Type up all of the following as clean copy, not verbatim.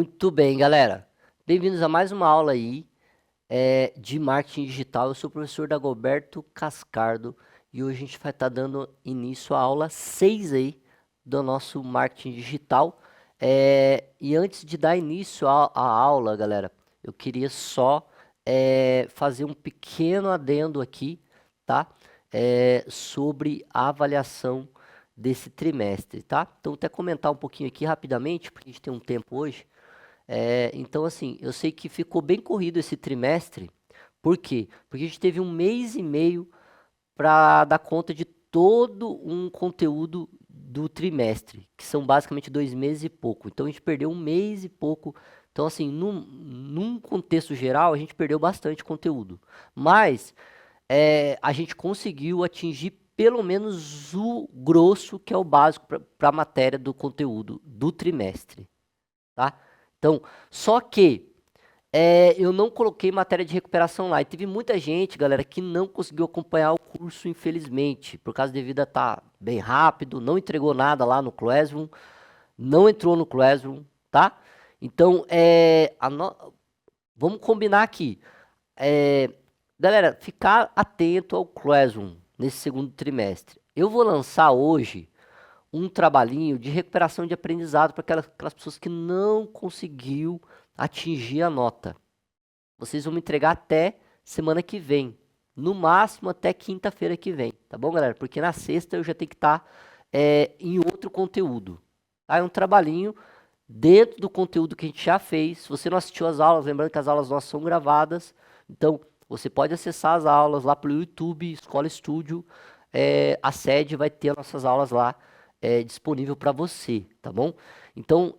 Muito bem, galera. Bem-vindos a mais uma aula aí de marketing digital. Eu sou o professor Dagoberto Cascardo e hoje a gente vai estar dando início à aula 6 aí do nosso marketing digital. E antes de dar início à aula, galera, eu queria só fazer um pequeno adendo aqui, tá? Sobre a avaliação desse trimestre, tá? Então, até comentar um pouquinho aqui rapidamente, porque a gente tem um tempo hoje. Então, assim, eu sei que ficou bem corrido esse trimestre. Por quê? Porque a gente teve um mês e meio para dar conta de todo um conteúdo do trimestre, que são basicamente 2 meses e pouco. Então, a gente perdeu um mês e pouco. Então, assim, num contexto geral, a gente perdeu bastante conteúdo. Mas a gente conseguiu atingir pelo menos o grosso, que é o básico para a matéria do conteúdo do trimestre, tá? Então, só que eu não coloquei matéria de recuperação lá. E teve muita gente, galera, que não conseguiu acompanhar o curso, infelizmente, por causa devido a estar bem rápido, não entregou nada lá no Classroom, não entrou no Classroom, tá? Então, vamos combinar aqui. Galera, ficar atento ao Classroom nesse segundo trimestre. Eu vou lançar hoje um trabalhinho de recuperação de aprendizado para aquelas pessoas que não conseguiu atingir a nota. Vocês vão me entregar até semana que vem. No máximo até quinta-feira que vem. Tá bom, galera? Porque na sexta eu já tenho que estar em outro conteúdo. Tá? É um trabalhinho dentro do conteúdo que a gente já fez. Se você não assistiu as aulas, lembrando que as aulas nossas são gravadas. Então, você pode acessar as aulas lá pelo YouTube, Escola Estúdio. A sede vai ter as nossas aulas lá disponível para você, tá bom? Então,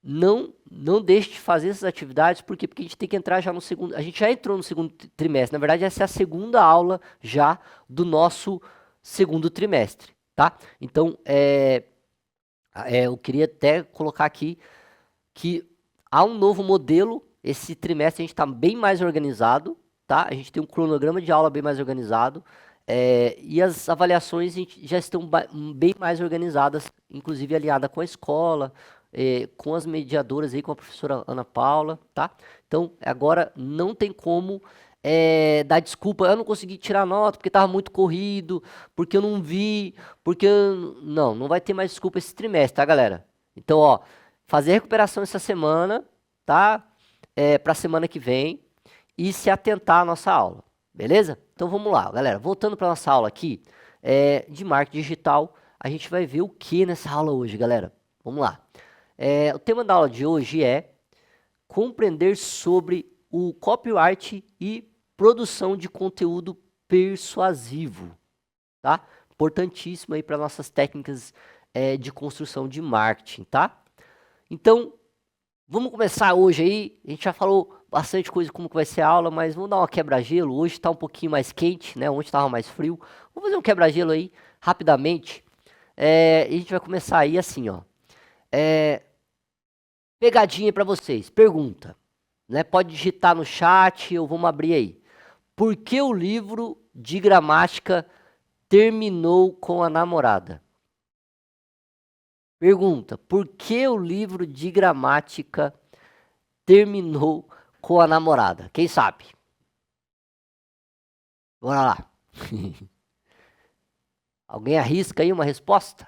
não deixe de fazer essas atividades, por quê? Porque a gente tem que entrar já no segundo, a gente já entrou no segundo trimestre, na verdade essa é a segunda aula já do nosso segundo trimestre, tá? Então, eu queria até colocar aqui que há um novo modelo, esse trimestre a gente está bem mais organizado, tá? A gente tem um cronograma de aula bem mais organizado, e as avaliações já estão bem mais organizadas, inclusive alinhada com a escola, com as mediadoras aí, com a professora Ana Paula, tá? Então, agora não tem como dar desculpa, eu não consegui tirar nota porque estava muito corrido, porque eu não vi, não vai ter mais desculpa esse trimestre, tá, galera? Então, ó, fazer a recuperação essa semana, tá? Para a semana que vem e se atentar à nossa aula, beleza? Então vamos lá, galera. Voltando para nossa aula aqui de marketing digital, a gente vai ver o que nessa aula hoje, galera? Vamos lá. O tema da aula de hoje é compreender sobre o copyright e produção de conteúdo persuasivo, tá? Importantíssimo aí para nossas técnicas de construção de marketing, tá? Então, vamos começar hoje aí. A gente já falou bastante coisa como que vai ser a aula, mas vamos dar uma quebra-gelo. Hoje está um pouquinho mais quente, né? Ontem estava mais frio. Vamos fazer um quebra-gelo aí, rapidamente. E a gente vai começar aí assim, ó. Pegadinha para vocês. Pergunta, né? Pode digitar no chat ou vamos abrir aí. Por que o livro de gramática terminou com a namorada? Pergunta, por que o livro de gramática terminou com a namorada? Quem sabe? Bora lá. Alguém arrisca aí uma resposta?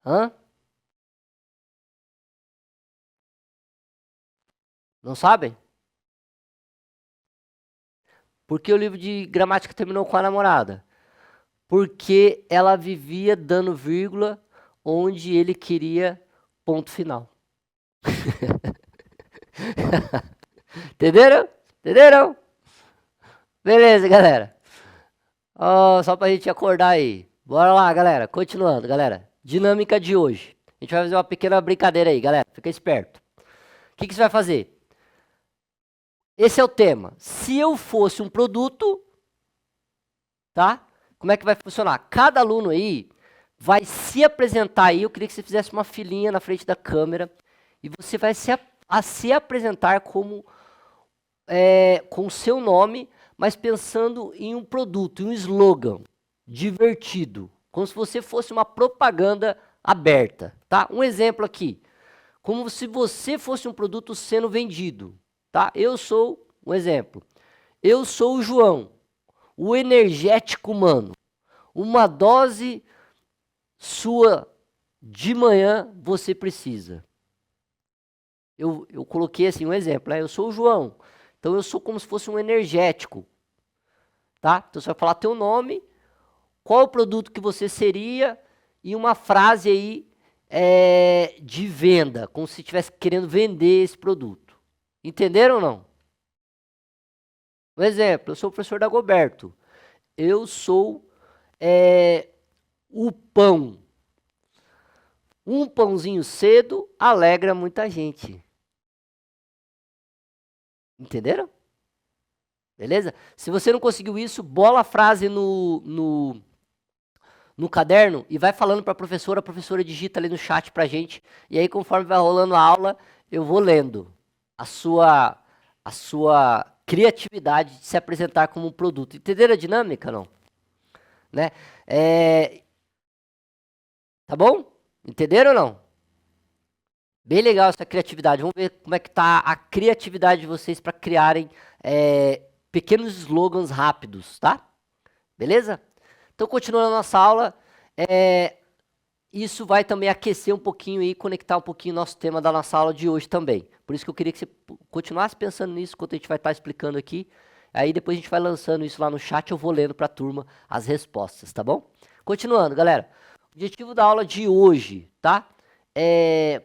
Hã? Não sabem? Por que o livro de gramática terminou com a namorada? Porque ela vivia dando vírgula onde ele queria ponto final. Entenderam? Entenderam? Beleza, galera. Ó, só pra gente acordar aí. Bora lá, galera. Continuando, galera. Dinâmica de hoje. A gente vai fazer uma pequena brincadeira aí, galera. Fica esperto. O que você vai fazer? Esse é o tema. Se eu fosse um produto, tá? Como é que vai funcionar? Cada aluno aí vai se apresentar aí. Eu queria que você fizesse uma filinha na frente da câmera e você vai se apresentar como com o seu nome, mas pensando em um produto, em um slogan, divertido, como se você fosse uma propaganda aberta, tá? Um exemplo aqui, como se você fosse um produto sendo vendido, tá? Eu sou, um exemplo, eu sou o João, o energético humano. Uma dose sua de manhã você precisa. Eu coloquei assim um exemplo, né? Eu sou o João, então eu sou como se fosse um energético, tá? Então você vai falar teu nome, qual o produto que você seria e uma frase aí de venda, como se estivesse querendo vender esse produto. Entenderam ou não? Um exemplo, eu sou o professor Dagoberto. Eu sou o pão. Um pãozinho cedo alegra muita gente. Entenderam? Beleza? Se você não conseguiu isso, bola a frase no caderno e vai falando para a professora digita ali no chat pra gente, e aí conforme vai rolando a aula, eu vou lendo a sua criatividade de se apresentar como um produto. Entenderam a dinâmica, não? Né? É, tá bom? Entenderam ou não? Bem legal essa criatividade. Vamos ver como é que tá a criatividade de vocês para criarem pequenos slogans rápidos, tá? Beleza? Então, continuando a nossa aula, isso vai também aquecer um pouquinho e conectar um pouquinho o nosso tema da nossa aula de hoje também. Por isso que eu queria que você continuasse pensando nisso enquanto a gente vai estar explicando aqui. Aí depois a gente vai lançando isso lá no chat, eu vou lendo para a turma as respostas, tá bom? Continuando, galera. O objetivo da aula de hoje, tá?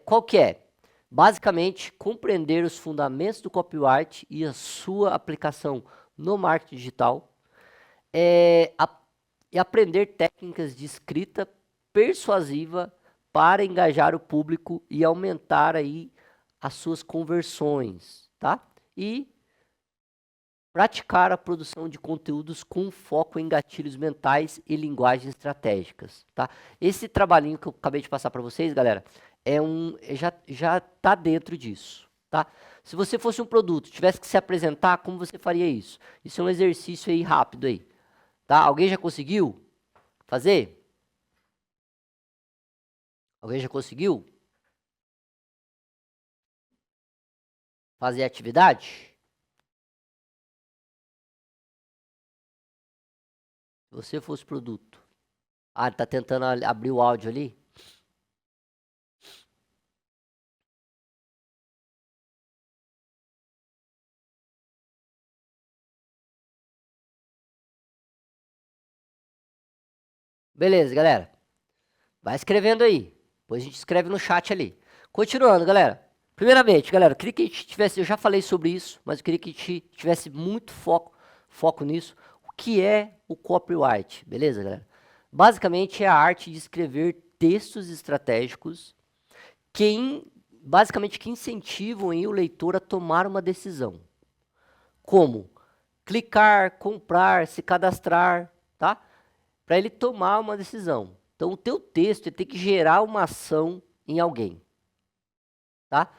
Qual que é? Basicamente, compreender os fundamentos do copyright e a sua aplicação no marketing digital. E aprender técnicas de escrita persuasiva para engajar o público e aumentar aí as suas conversões, tá? E praticar a produção de conteúdos com foco em gatilhos mentais e linguagens estratégicas, tá? Esse trabalhinho que eu acabei de passar para vocês, galera, já tá dentro disso, tá? Se você fosse um produto, tivesse que se apresentar, como você faria isso? Isso é um exercício aí rápido aí, tá? Alguém já conseguiu fazer? Alguém já conseguiu fazer a atividade? Se você fosse produto. Ah, tá tentando abrir o áudio ali? Beleza, galera. Vai escrevendo aí. Depois a gente escreve no chat ali. Continuando, galera. Primeiramente, galera, eu queria que a gente tivesse, eu já falei sobre isso, mas eu queria que a gente tivesse muito foco nisso. O que é o copyright? Beleza, galera? Basicamente é a arte de escrever textos estratégicos basicamente que incentivam aí o leitor a tomar uma decisão. Como clicar, comprar, se cadastrar, tá? Para ele tomar uma decisão. Então, o teu texto tem que gerar uma ação em alguém, tá?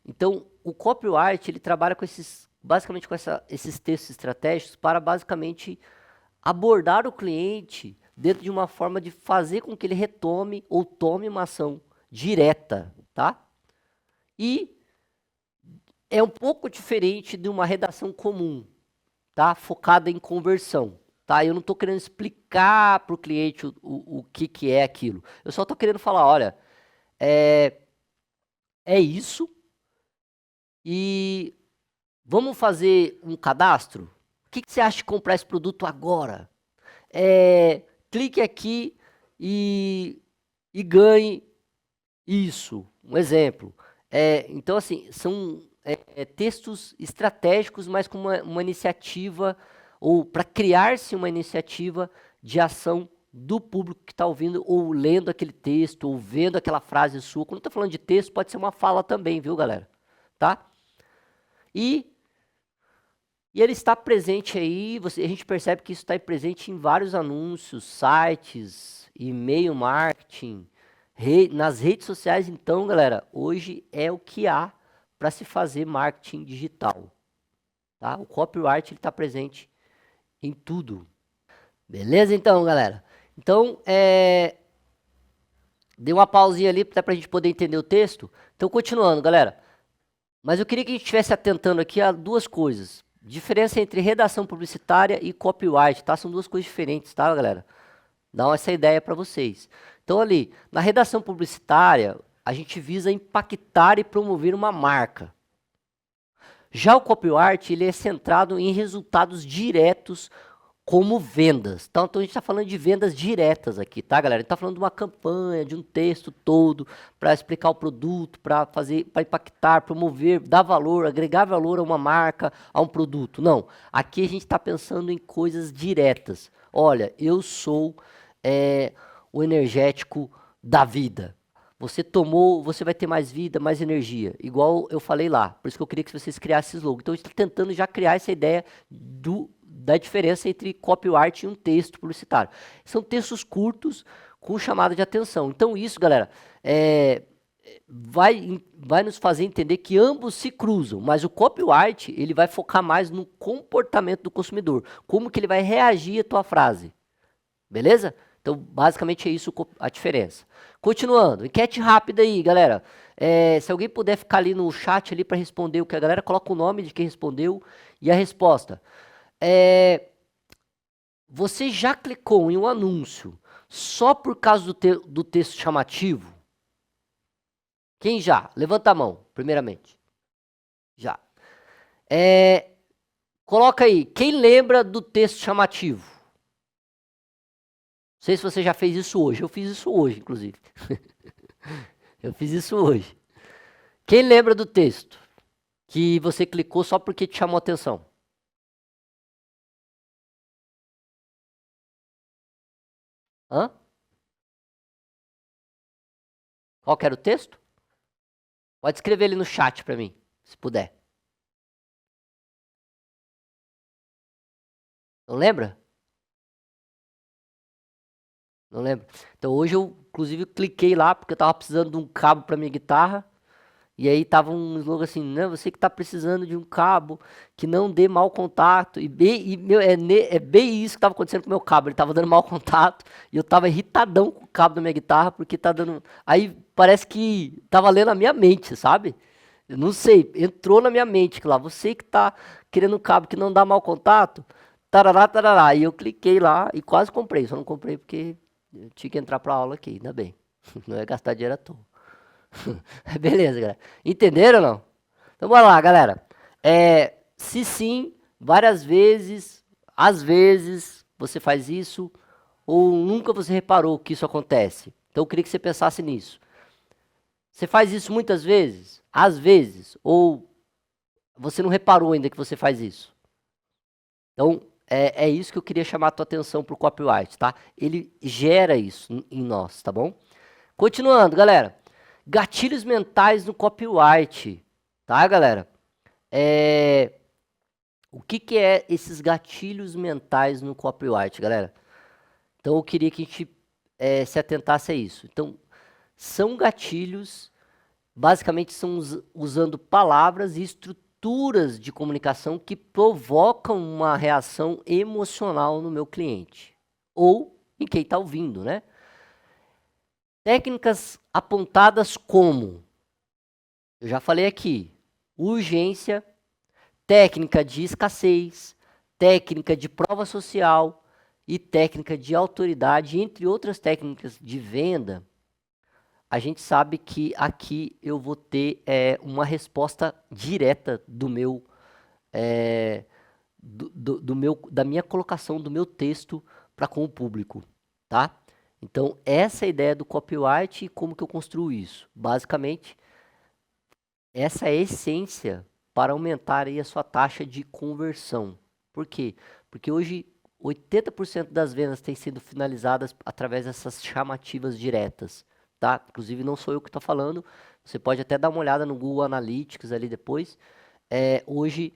Então, o copyright ele trabalha com basicamente com esses textos estratégicos para basicamente abordar o cliente dentro de uma forma de fazer com que ele retome ou tome uma ação direta, tá? E é um pouco diferente de uma redação comum, tá? Focada em conversão, tá? Eu não estou querendo explicar para o cliente o que é aquilo. Eu só estou querendo falar, olha, é isso e vamos fazer um cadastro? O que você acha de comprar esse produto agora? Clique aqui e ganhe isso. Um exemplo. Então, assim, são textos estratégicos, mas com uma iniciativa, ou para criar-se uma iniciativa de ação do público que está ouvindo, ou lendo aquele texto, ou vendo aquela frase sua. Quando eu estou falando de texto, pode ser uma fala também, viu, galera? Tá? E ele está presente aí, a gente percebe que isso está presente em vários anúncios, sites, e-mail marketing, nas redes sociais. Então, galera, hoje é o que há para se fazer marketing digital. Tá? O copyright está presente em tudo. Beleza então, galera? Então, dei uma pausinha ali até pra gente poder entender o texto. Então, continuando, galera. Mas eu queria que a gente estivesse atentando aqui a duas coisas. Diferença entre redação publicitária e copyright, tá? São duas coisas diferentes, tá, galera? Dá essa ideia para vocês. Então, ali, na redação publicitária, a gente visa impactar e promover uma marca. Já o copyright, ele é centrado em resultados diretos como vendas. Então a gente está falando de vendas diretas aqui, tá, galera? A gente está falando de uma campanha, de um texto todo para explicar o produto, para fazer, para impactar, promover, dar valor, agregar valor a uma marca, a um produto. Não, aqui a gente está pensando em coisas diretas. Olha, eu sou o energético da vida. Você tomou, você vai ter mais vida, mais energia. Igual eu falei lá. Por isso que eu queria que vocês criassem esse logo. Então a gente está tentando já criar essa ideia da diferença entre copyright e um texto publicitário. São textos curtos com chamada de atenção. Então isso, galera, vai nos fazer entender que ambos se cruzam, mas o copyright ele vai focar mais no comportamento do consumidor, como que ele vai reagir à tua frase, beleza? Então basicamente é isso a diferença. Continuando, enquete rápida aí, galera. Se alguém puder ficar ali no chat ali para responder o que a galera coloca o nome de quem respondeu e a resposta. Você já clicou em um anúncio só por causa do texto chamativo? Quem já? Levanta a mão, primeiramente. Já. Coloca aí, quem lembra do texto chamativo? Não sei se você já fez isso hoje. Eu fiz isso hoje, inclusive. Eu fiz isso hoje. Quem lembra do texto que você clicou só porque te chamou a atenção? Hã? Qual que era o texto? Pode escrever ele no chat para mim, se puder. Não lembra? Não lembro. Então hoje eu, inclusive, cliquei lá porque eu tava precisando de um cabo para minha guitarra. E aí tava um slogan assim, não, você que tá precisando de um cabo que não dê mau contato. É bem isso que tava acontecendo com o meu cabo. Ele tava dando mau contato e eu tava irritadão com o cabo da minha guitarra porque tá dando. Aí parece que tava lendo a minha mente, sabe? Eu não sei, entrou na minha mente que lá, você que tá querendo um cabo que não dá mau contato, tarará, tarará. E eu cliquei lá e quase comprei, só não comprei porque eu tinha que entrar pra aula aqui, ainda bem. Não ia gastar dinheiro à toa. Beleza, galera. Entenderam ou não? Então bora lá, galera. Se sim, várias vezes, às vezes, você faz isso, ou nunca você reparou que isso acontece. Então eu queria que você pensasse nisso. Você faz isso muitas vezes? Às vezes? Ou você não reparou ainda que você faz isso? Então, é isso que eu queria chamar a tua atenção pro copyright, tá? Ele gera isso em nós, tá bom? Continuando, galera. Gatilhos mentais no copyright, tá, galera? O que é esses gatilhos mentais no copyright, galera? Então, eu queria que a gente se atentasse a isso. Então, são gatilhos, basicamente são usando palavras e estruturas de comunicação que provocam uma reação emocional no meu cliente. Ou em quem está ouvindo, né? Técnicas apontadas como, eu já falei aqui, urgência, técnica de escassez, técnica de prova social e técnica de autoridade, entre outras técnicas de venda. A gente sabe que aqui eu vou ter uma resposta direta do meu, da minha colocação do meu texto para com o público, tá? Então essa é a ideia do copyright e como que eu construo isso. Basicamente, essa é a essência para aumentar aí a sua taxa de conversão. Por quê? Porque hoje 80% das vendas têm sido finalizadas através dessas chamativas diretas, tá? Inclusive não sou eu que estou falando, você pode até dar uma olhada no Google Analytics ali depois. Hoje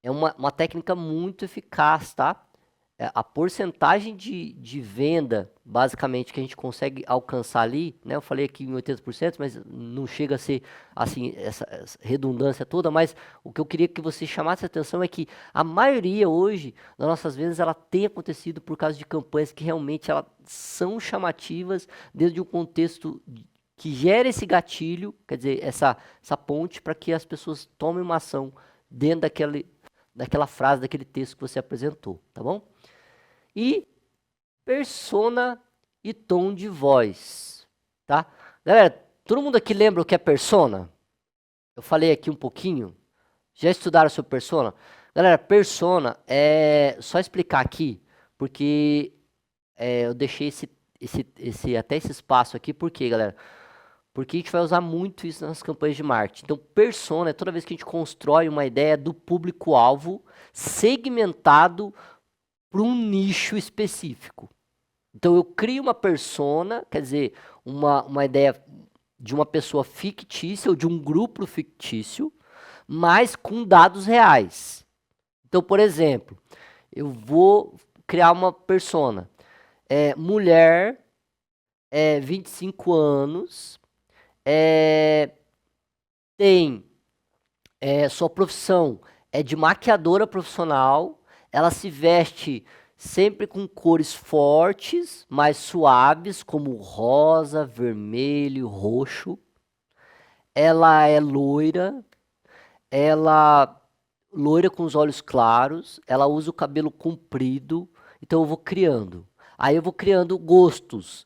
é uma técnica muito eficaz, tá? a porcentagem de venda, basicamente, que a gente consegue alcançar ali, né? Eu falei aqui em 80%, mas não chega a ser, assim, essa redundância toda, mas o que eu queria que você chamasse a atenção é que a maioria hoje das nossas vendas, ela tem acontecido por causa de campanhas que realmente elas são chamativas dentro de um contexto que gera esse gatilho, quer dizer, essa ponte para que as pessoas tomem uma ação dentro daquela frase, daquele texto que você apresentou, tá bom? E persona e tom de voz, tá? Galera, todo mundo aqui lembra o que é persona? Eu falei aqui um pouquinho. Já estudaram sobre persona? Galera, persona é só explicar aqui, porque eu deixei até esse espaço aqui, por quê, galera? Porque a gente vai usar muito isso nas campanhas de marketing. Então, persona é toda vez que a gente constrói uma ideia do público-alvo segmentado para um nicho específico. Então eu crio uma persona, quer dizer, uma ideia de uma pessoa fictícia ou de um grupo fictício, mas com dados reais. Então, por exemplo, eu vou criar uma persona. Mulher, 25 anos, tem sua profissão é de maquiadora profissional, ela se veste sempre com cores fortes, mais suaves, como rosa, vermelho, roxo. Ela é loira, loira com os olhos claros, ela usa o cabelo comprido, então eu vou criando. Aí eu vou criando gostos.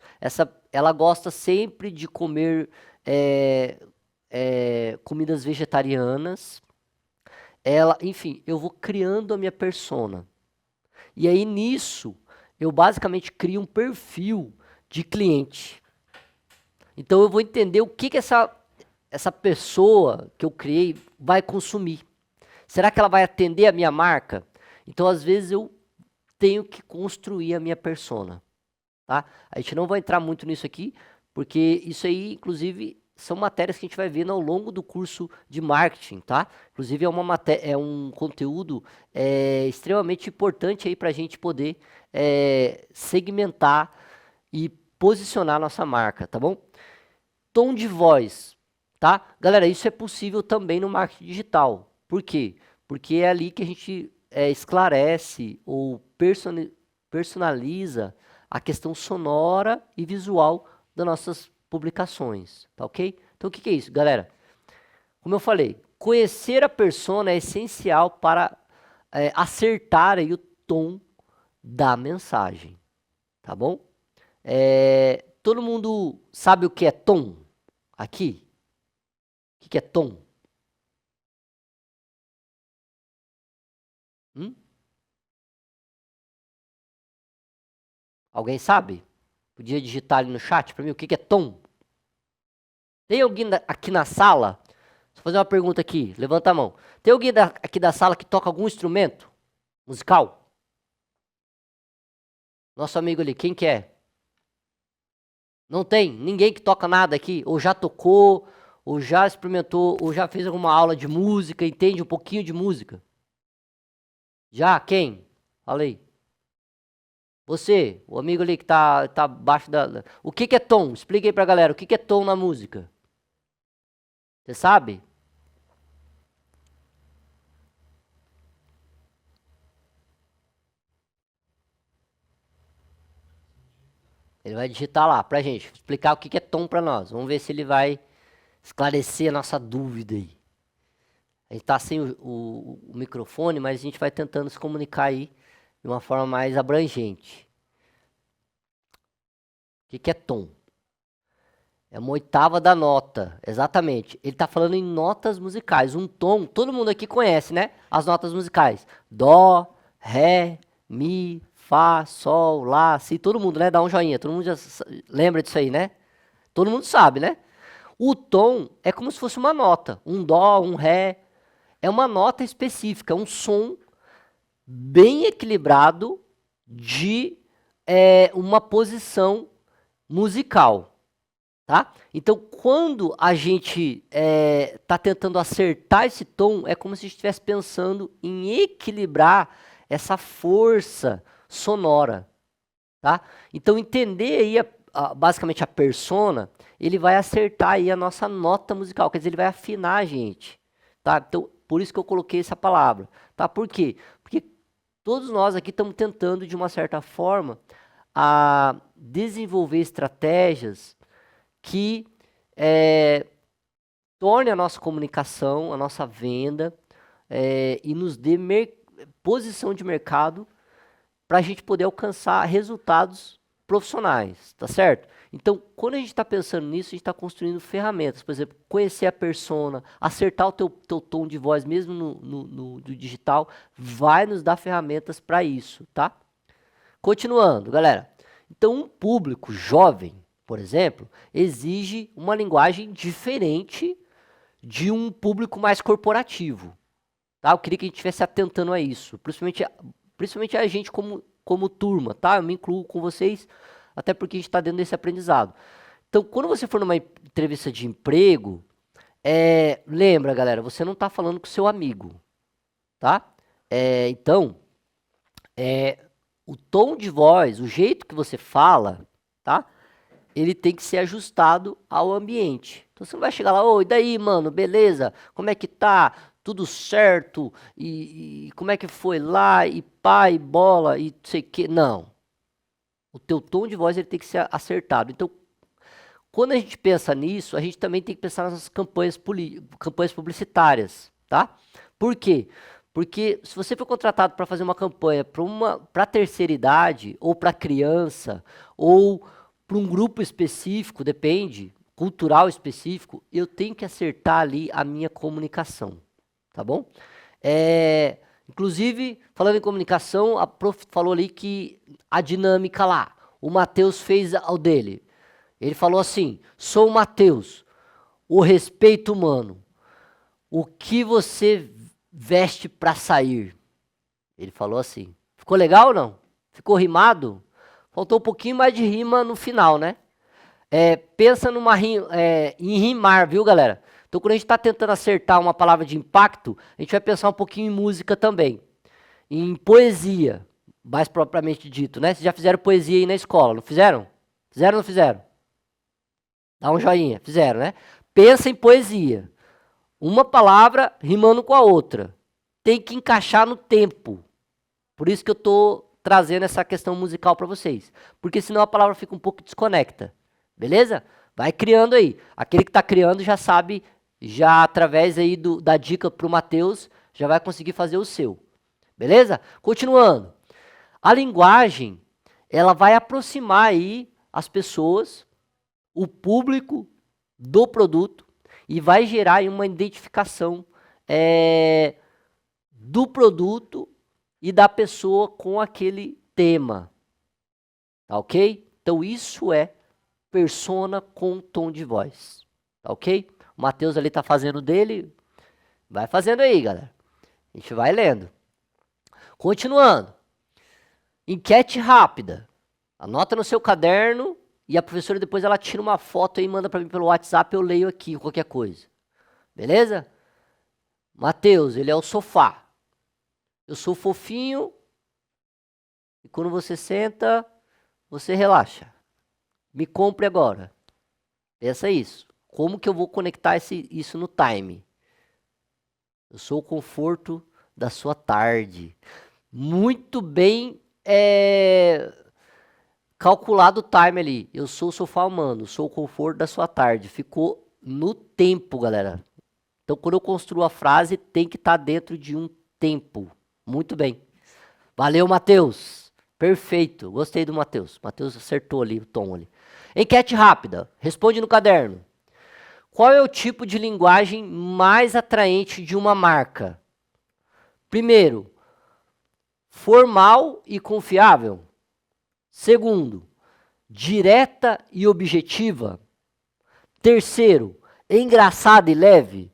Ela gosta sempre de comer comidas vegetarianas. Enfim, eu vou criando a minha persona. E aí nisso, eu basicamente crio um perfil de cliente. Então eu vou entender o que essa pessoa que eu criei vai consumir. Será que ela vai atender a minha marca? Então às vezes eu tenho que construir a minha persona. Tá? A gente não vai entrar muito nisso aqui, porque isso aí, inclusive, são matérias que a gente vai ver ao longo do curso de marketing, tá? Inclusive é um conteúdo extremamente importante aí para a gente poder segmentar e posicionar nossa marca, tá bom? Tom de voz, tá? Galera, isso é possível também no marketing digital. Por quê? Porque é ali que a gente esclarece ou personaliza a questão sonora e visual das nossas publicações, tá ok? Então o que é isso, galera? Como eu falei, conhecer a persona é essencial para acertar aí o tom da mensagem, tá bom? Todo mundo sabe o que é tom aqui? O que é tom? Alguém sabe? Podia digitar ali no chat para mim o que é tom? Tem alguém aqui na sala? Vou fazer uma pergunta aqui, levanta a mão. Tem alguém aqui da sala que toca algum instrumento musical? Nosso amigo ali, quem que é? Não tem? Ninguém que toca nada aqui? Ou já tocou, ou já experimentou, ou já fez alguma aula de música, entende um pouquinho de música? Já? Quem? Fala aí. Você, o amigo ali que tá abaixo da... O que é tom? Explica aí pra galera, o que é tom na música? Você sabe? Ele vai digitar lá pra gente, explicar o que é tom pra nós. Vamos ver se ele vai esclarecer a nossa dúvida aí. A gente tá sem o microfone, mas a gente vai tentando se comunicar aí de uma forma mais abrangente. O que é tom? É uma oitava da nota, exatamente. Ele está falando em notas musicais. Um tom, todo mundo aqui conhece, né? As notas musicais. Dó, ré, mi, fá, sol, lá, si. Todo mundo, né? Dá um joinha. Todo mundo já lembra disso aí, né? Todo mundo sabe, né? O tom é como se fosse uma nota. Um dó, um ré. É uma nota específica, um som bem equilibrado de uma posição musical. Tá? Então, quando a gente está tentando acertar esse tom, é como se estivesse pensando em equilibrar essa força sonora, tá? Então entender aí basicamente a persona, ele vai acertar aí a nossa nota musical, quer dizer, ele vai afinar a gente, tá? Então, por isso que eu coloquei essa palavra, tá? Por quê? Porque todos nós aqui estamos tentando, de uma certa forma, a desenvolver estratégias que torne a nossa comunicação, a nossa venda e nos dê posição de mercado para a gente poder alcançar resultados profissionais, tá certo? Então, quando a gente está pensando nisso, a gente está construindo ferramentas, por exemplo, conhecer a persona, acertar o teu tom de voz mesmo no digital, vai nos dar ferramentas para isso, tá? Continuando, galera. Então, um público jovem, por exemplo, exige uma linguagem diferente de um público mais corporativo, tá? Eu queria que a gente estivesse atentando a isso, principalmente a gente como turma, tá? Eu me incluo com vocês, até porque a gente está dentro desse aprendizado. Então, quando você for numa entrevista de emprego, lembra, galera, você não está falando com seu amigo, tá? Então, o tom de voz, o jeito que você fala, tá? Ele tem que ser ajustado ao ambiente. Então você não vai chegar lá, ô, e daí, mano, beleza? Como é que tá? Tudo certo? E como é que foi lá? E pá, e bola, e não sei o que. Não. O teu tom de voz ele tem que ser acertado. Então, quando a gente pensa nisso, a gente também tem que pensar nas campanhas publicitárias, tá? Por quê? Porque se você for contratado para fazer uma campanha para terceira idade, ou para criança, ou para um grupo específico, depende, cultural específico, eu tenho que acertar ali a minha comunicação, tá bom? Inclusive, falando em comunicação, a prof falou ali que a dinâmica lá, o Matheus fez ao dele. Ele falou assim, sou o Matheus, o respeito humano, o que você veste para sair? Ele falou assim. Ficou legal ou não? Ficou rimado? Faltou um pouquinho mais de rima no final, né? Pensa em rimar, viu, galera? Então, quando a gente está tentando acertar uma palavra de impacto, a gente vai pensar um pouquinho em música também. Em poesia, mais propriamente dito, né? Vocês já fizeram poesia aí na escola, não fizeram? Fizeram ou não fizeram? Dá um joinha. Fizeram, né? Pensa em poesia. Uma palavra rimando com a outra. Tem que encaixar no tempo. Por isso que eu estou trazendo essa questão musical para vocês. Porque senão a palavra fica um pouco desconecta. Beleza? Vai criando aí. Aquele que está criando já sabe, já através aí da dica para o Matheus, já vai conseguir fazer o seu. Beleza? Continuando. A linguagem, ela vai aproximar aí as pessoas, o público do produto e vai gerar aí uma identificação do produto e da pessoa com aquele tema, tá ok? Então isso é persona com tom de voz, tá ok? O Matheus ali tá fazendo dele, vai fazendo aí, galera. A gente vai lendo. Continuando. Enquete rápida. Anota no seu caderno e a professora depois ela tira uma foto e manda para mim pelo WhatsApp, eu leio aqui qualquer coisa. Beleza? Matheus, ele é o sofá. Eu sou fofinho e quando você senta, você relaxa. Me compre agora. Pensa isso. Como que eu vou conectar isso no time? Eu sou o conforto da sua tarde. Muito bem calculado o time ali. Eu sou o sofá humano, sou o conforto da sua tarde. Ficou no tempo, galera. Então, quando eu construo a frase, tem que estar dentro de um tempo. Muito bem. Valeu, Matheus. Perfeito. Gostei do Matheus. Matheus acertou ali o tom ali. Enquete rápida. Responde no caderno. Qual é o tipo de linguagem mais atraente de uma marca? Primeiro, formal e confiável. Segundo, direta e objetiva. Terceiro, engraçada e leve.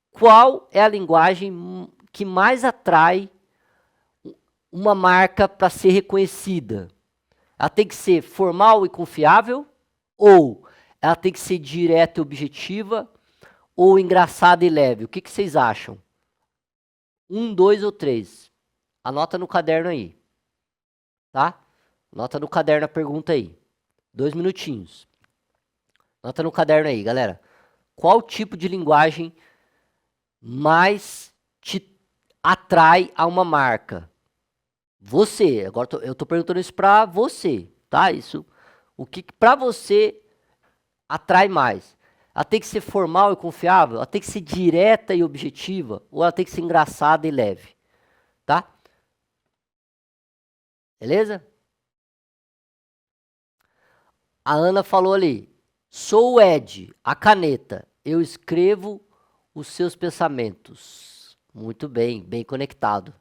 Qual é a linguagem que mais atrai uma marca para ser reconhecida? Ela tem que ser formal e confiável? Ou ela tem que ser direta e objetiva? Ou engraçada e leve? O que vocês acham? 1, 2 ou 3? Anota no caderno aí. tá? Nota no caderno a pergunta aí. 2 minutinhos. Nota no caderno aí, galera. Qual tipo de linguagem mais te atrai a uma marca? Você. Agora eu tô perguntando isso pra você, tá? Isso. O que pra você atrai mais? Ela tem que ser formal e confiável? Ela tem que ser direta e objetiva? Ou ela tem que ser engraçada e leve? Tá? Beleza? A Ana falou ali. Sou o Ed, a caneta. Eu escrevo os seus pensamentos. Muito bem, bem conectado.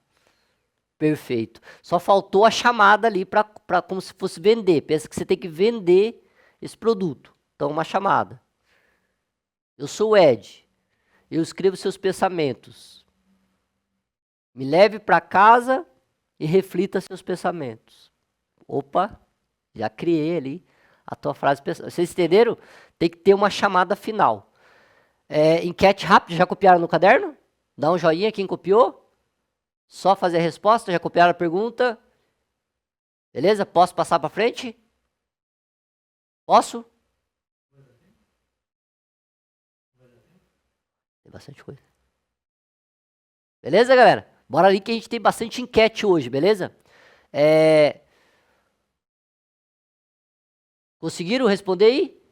Perfeito. Só faltou a chamada ali para como se fosse vender. Pensa que você tem que vender esse produto. Então, uma chamada. Eu sou o Ed. Eu escrevo seus pensamentos. Me leve para casa e reflita seus pensamentos. Opa, já criei ali a tua frase. Vocês entenderam? Tem que ter uma chamada final. Enquete rápida, já copiaram no caderno? Dá um joinha quem copiou. Só fazer a resposta, já copiaram a pergunta? Beleza? Posso passar para frente? Posso? Tem bastante coisa. Beleza, galera? Bora ali que a gente tem bastante enquete hoje, beleza? Conseguiram responder aí?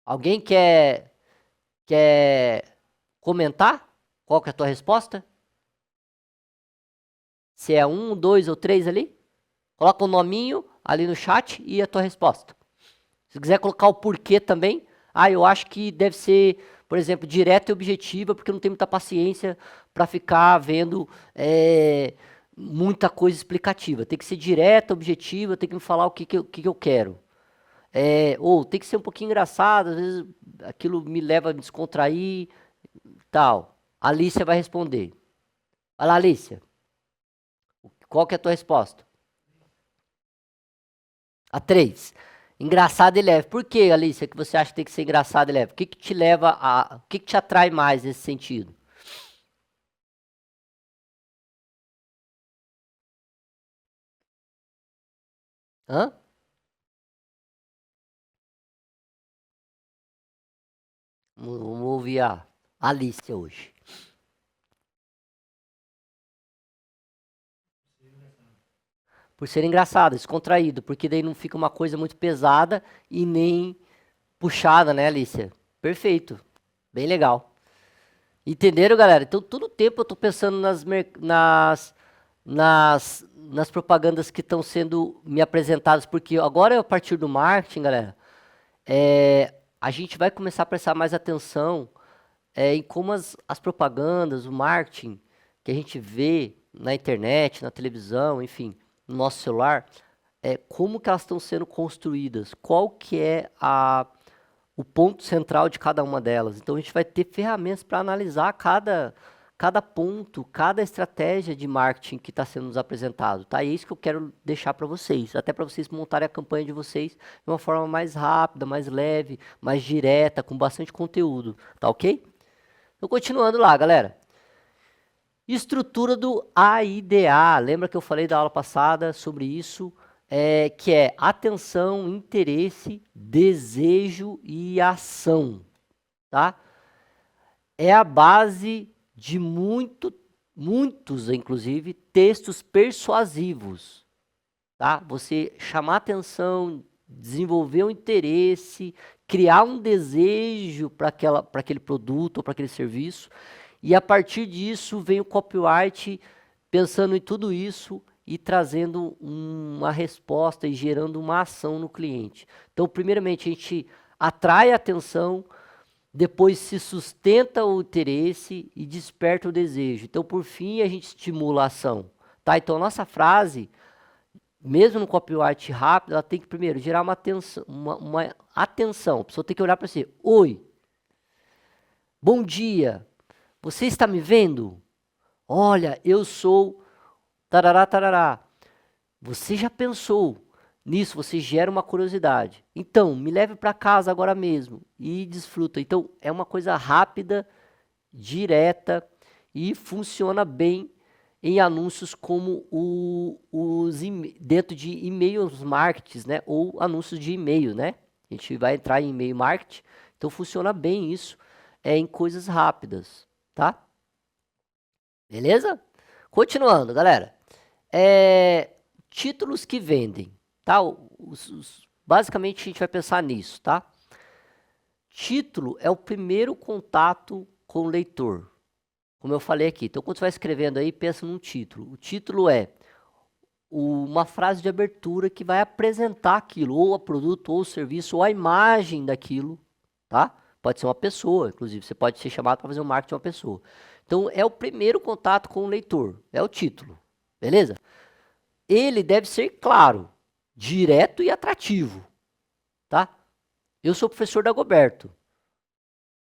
Alguém quer comentar? Qual que é a tua resposta? Se é 1, 2 ou 3 ali? Coloca o nominho ali no chat e a tua resposta. Se quiser colocar o porquê também, eu acho que deve ser, por exemplo, direta e objetiva, porque eu não tenho muita paciência para ficar vendo muita coisa explicativa. Tem que ser direta, objetiva, tem que me falar o que eu quero. Ou tem que ser um pouquinho engraçado, às vezes aquilo me leva a me descontrair, tal. A Alicia vai responder. Vai lá, Alicia. Qual que é a tua resposta? A 3. Engraçado e leve. Por que, Alicia, que você acha que tem que ser engraçado e leve? O que te leva a... O que te atrai mais nesse sentido? Hã? Vamos ouvir a Alicia hoje. Por ser engraçado, descontraído, porque daí não fica uma coisa muito pesada e nem puxada, né, Alicia? Perfeito. Bem legal. Entenderam, galera? Então, todo tempo eu tô pensando nas propagandas que estão sendo me apresentadas, porque agora, a partir do marketing, galera, a gente vai começar a prestar mais atenção em como as propagandas, o marketing que a gente vê na internet, na televisão, enfim, no nosso celular, como que elas estão sendo construídas, qual que é o ponto central de cada uma delas. Então a gente vai ter ferramentas para analisar cada ponto, cada estratégia de marketing que está sendo nos apresentado, tá? E é isso que eu quero deixar para vocês, até para vocês montarem a campanha de vocês de uma forma mais rápida, mais leve, mais direta, com bastante conteúdo, tá ok? Então continuando lá, galera. Estrutura do AIDA, lembra que eu falei da aula passada sobre isso? Que é atenção, interesse, desejo e ação, tá? É a base de muitos, inclusive, textos persuasivos, tá? Você chamar atenção, desenvolver um interesse, criar um desejo para aquele produto ou para aquele serviço, e a partir disso vem o copyright pensando em tudo isso e trazendo uma resposta e gerando uma ação no cliente. Então, primeiramente, a gente atrai a atenção, depois se sustenta o interesse e desperta o desejo. Então, por fim, a gente estimula a ação. Tá? Então, a nossa frase, mesmo no copyright rápido, ela tem que primeiro gerar uma atenção. Uma atenção. A pessoa tem que olhar para você. Oi, bom dia, você está me vendo? Olha, eu sou tarará, tarará. Você já pensou nisso? Você gera uma curiosidade. Então, me leve para casa agora mesmo e desfruta. Então, é uma coisa rápida, direta e funciona bem em anúncios como dentro de e-mails marketing, né? Ou anúncios de e-mail, né? A gente vai entrar em e-mail marketing, então funciona bem isso em coisas rápidas, tá? Beleza? Continuando, galera. Títulos que vendem, tá? Basicamente a gente vai pensar nisso, tá? Título é o primeiro contato com o leitor, como eu falei aqui. Então, quando você vai escrevendo aí, pensa num título. O título é uma frase de abertura que vai apresentar aquilo, ou o produto, ou o serviço, ou a imagem daquilo, tá? Pode ser uma pessoa, inclusive, você pode ser chamado para fazer um marketing de uma pessoa. Então, é o primeiro contato com o leitor, é o título, beleza? Ele deve ser claro, direto e atrativo, tá? Eu sou professor da Goberto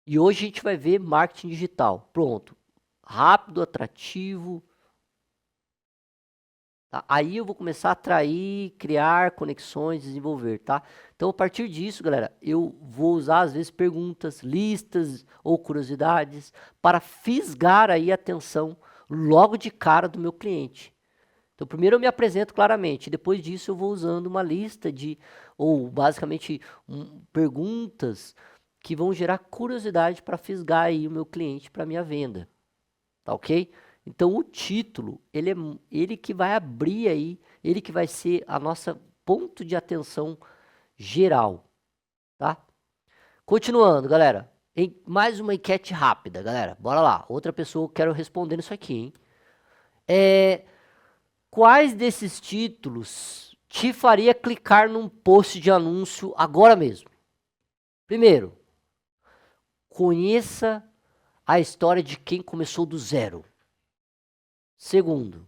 e hoje a gente vai ver marketing digital. Pronto, rápido, atrativo. Tá? Aí eu vou começar a atrair, criar conexões, desenvolver, tá? Então, a partir disso, galera, eu vou usar, às vezes, perguntas, listas ou curiosidades para fisgar aí a atenção logo de cara do meu cliente. Então, primeiro eu me apresento claramente, depois disso eu vou usando uma lista ou basicamente, perguntas que vão gerar curiosidade para fisgar aí o meu cliente para minha venda, tá ok? Então, o título, ele que vai abrir aí, ele que vai ser a nossa ponto de atenção geral, tá? Continuando, galera, mais uma enquete rápida, galera, bora lá, outra pessoa, quero responder isso aqui, hein? Quais desses títulos te faria clicar num post de anúncio agora mesmo? Primeiro, conheça a história de quem começou do zero. Segundo,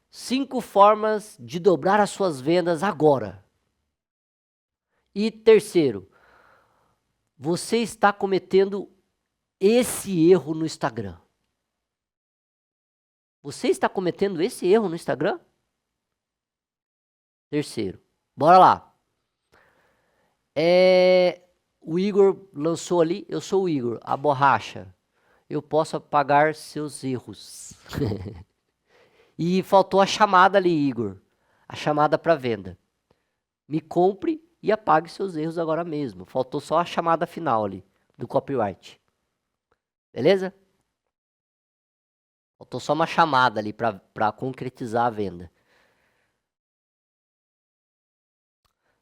5 formas de dobrar as suas vendas agora. E terceiro, você está cometendo esse erro no Instagram. Você está cometendo esse erro no Instagram? Terceiro, bora lá. O Igor lançou ali, eu sou o Igor, a borracha. Eu posso apagar seus erros. E faltou a chamada ali, Igor. A chamada para venda. Me compre e apague seus erros agora mesmo. Faltou só a chamada final ali, do copyright. Beleza? Faltou só uma chamada ali para concretizar a venda.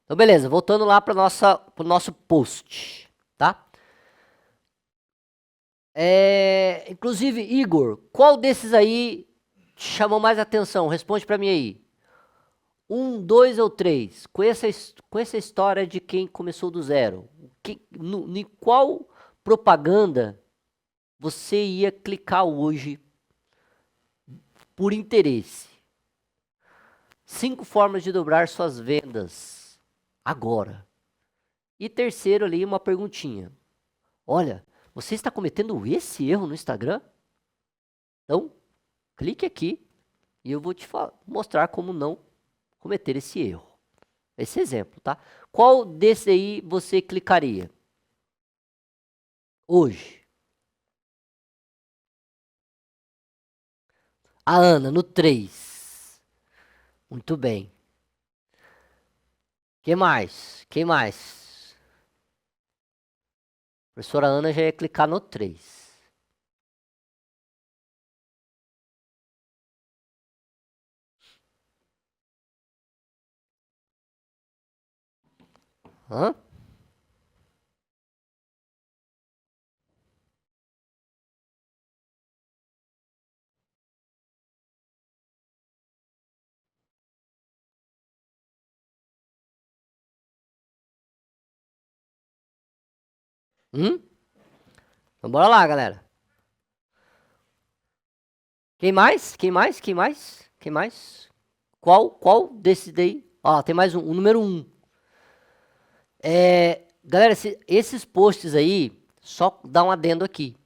Então, beleza. Voltando lá para o nosso post, tá? Inclusive, Igor, qual desses aí te chamou mais atenção? Responde para mim aí. 1, 2 ou 3? Conheça a história de quem começou do zero. Em qual propaganda você ia clicar hoje por interesse? 5 formas de dobrar suas vendas agora. E terceiro ali, uma perguntinha. Olha, você está cometendo esse erro no Instagram? Então, clique aqui e eu vou te mostrar como não cometer esse erro. Esse exemplo, tá? Qual desse aí você clicaria hoje? A Ana, no 3. Muito bem. Quem mais? Quem mais? A professora Ana já ia clicar no 3. Hã? Então bora lá, galera. Quem mais? Quem mais? Quem mais? Quem mais? Qual desses daí? Ó, tem mais um, o número 1. Galera, esses posts aí, só dar um adendo aqui.